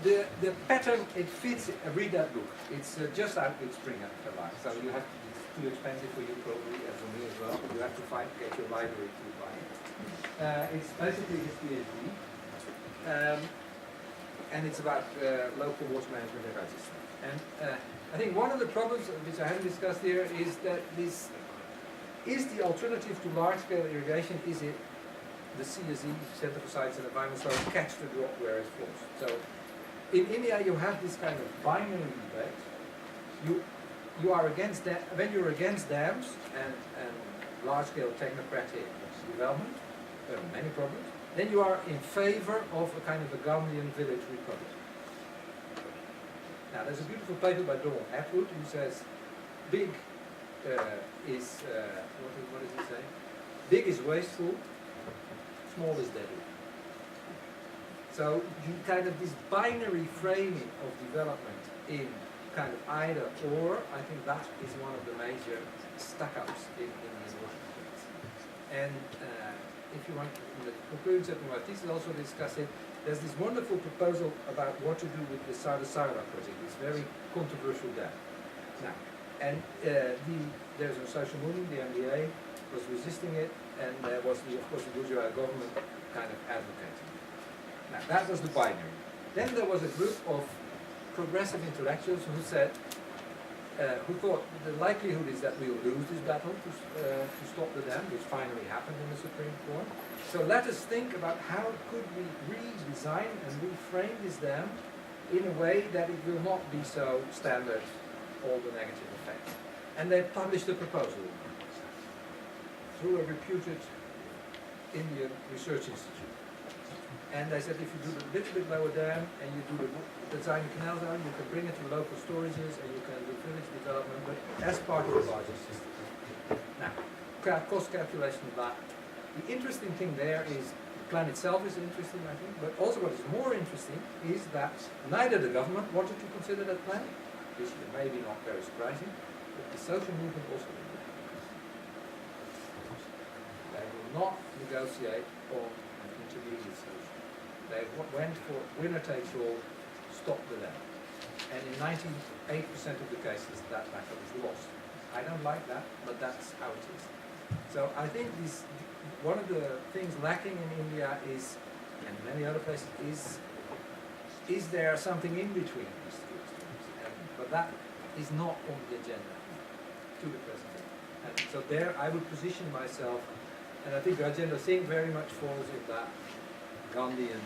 the pattern, it fits, read that book. It's just out with Springerpress, so you have to, it's too expensive for you probably, and for me as well, but you have to get your library to buy it. It's basically his PhD. And it's about local water management and system. And I think one of the problems, which I haven't discussed here, is that this is the alternative to large-scale irrigation. Is it the CSE, Center for Science and Environment, so catch the drop where it falls? So in India, you have this kind of binary debate. You are against that when you're against dams and large-scale technocratic development. There are many problems. Then you are in favor of a kind of a Gandhian village republic. Now there's a beautiful paper by Donald Atwood who says big is, what does he say? Big is wasteful, small is deadly. So you kind of this binary framing of development in kind of either or, I think that is one of the major stuck-ups in these water debates. And if you want the conclusions of my thesis also discuss it, there's this wonderful proposal about what to do with the Sarda project, this very controversial dam. Now, and there's a social movement, the MBA, was resisting it, and there was, of course, the bourgeois government kind of advocating it. Now, that was the binary. Then there was a group of progressive intellectuals who said, who thought the likelihood is that we will lose this battle to stop the dam, which finally happened in the Supreme Court. So let us think about how could we redesign and reframe this dam in a way that it will not be so standard, all the negative effects. And they published a proposal through a reputed Indian research institute. And they said if you do a little bit lower dam and you do the design canal down, you can bring it to local storages and you can do village development, but as part of the larger system. Now, cost calculation of that. The interesting thing there is the plan itself is interesting, I think, but also what is more interesting is that neither the government wanted to consider that plan, which is maybe not very surprising, but the social movement also did. They will not negotiate on an intermediate solution. They went for winner takes all, stop the dam. And in 98% of the cases, that battle is lost. I don't like that, but that's how it is. So I think one of the things lacking in India is, and many other places, is there something in between these two extremes? But that is not on the agenda to the present. And so there I would position myself, and I think Rajendra Singh very much falls in that Gandhian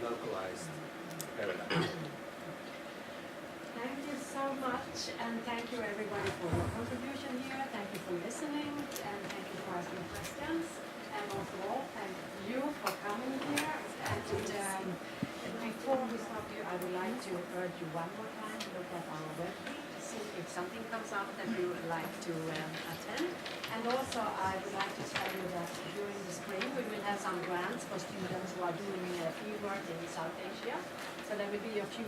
localized paradigm. Thank you so much, and thank you everybody for your contribution here. Thank you for listening, and thank you for asking questions. And most of all, thank you for coming here. And before we stop here, I would like to urge you one more time to look at our webpage to see if something comes up that you would like to attend. And also, I would like to tell you that during the spring we will have some grants for students who are doing field work in South Asia. So there will be a few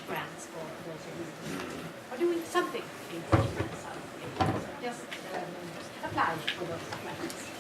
grants for those of you who are doing something in South Asia. So just apply for those grants.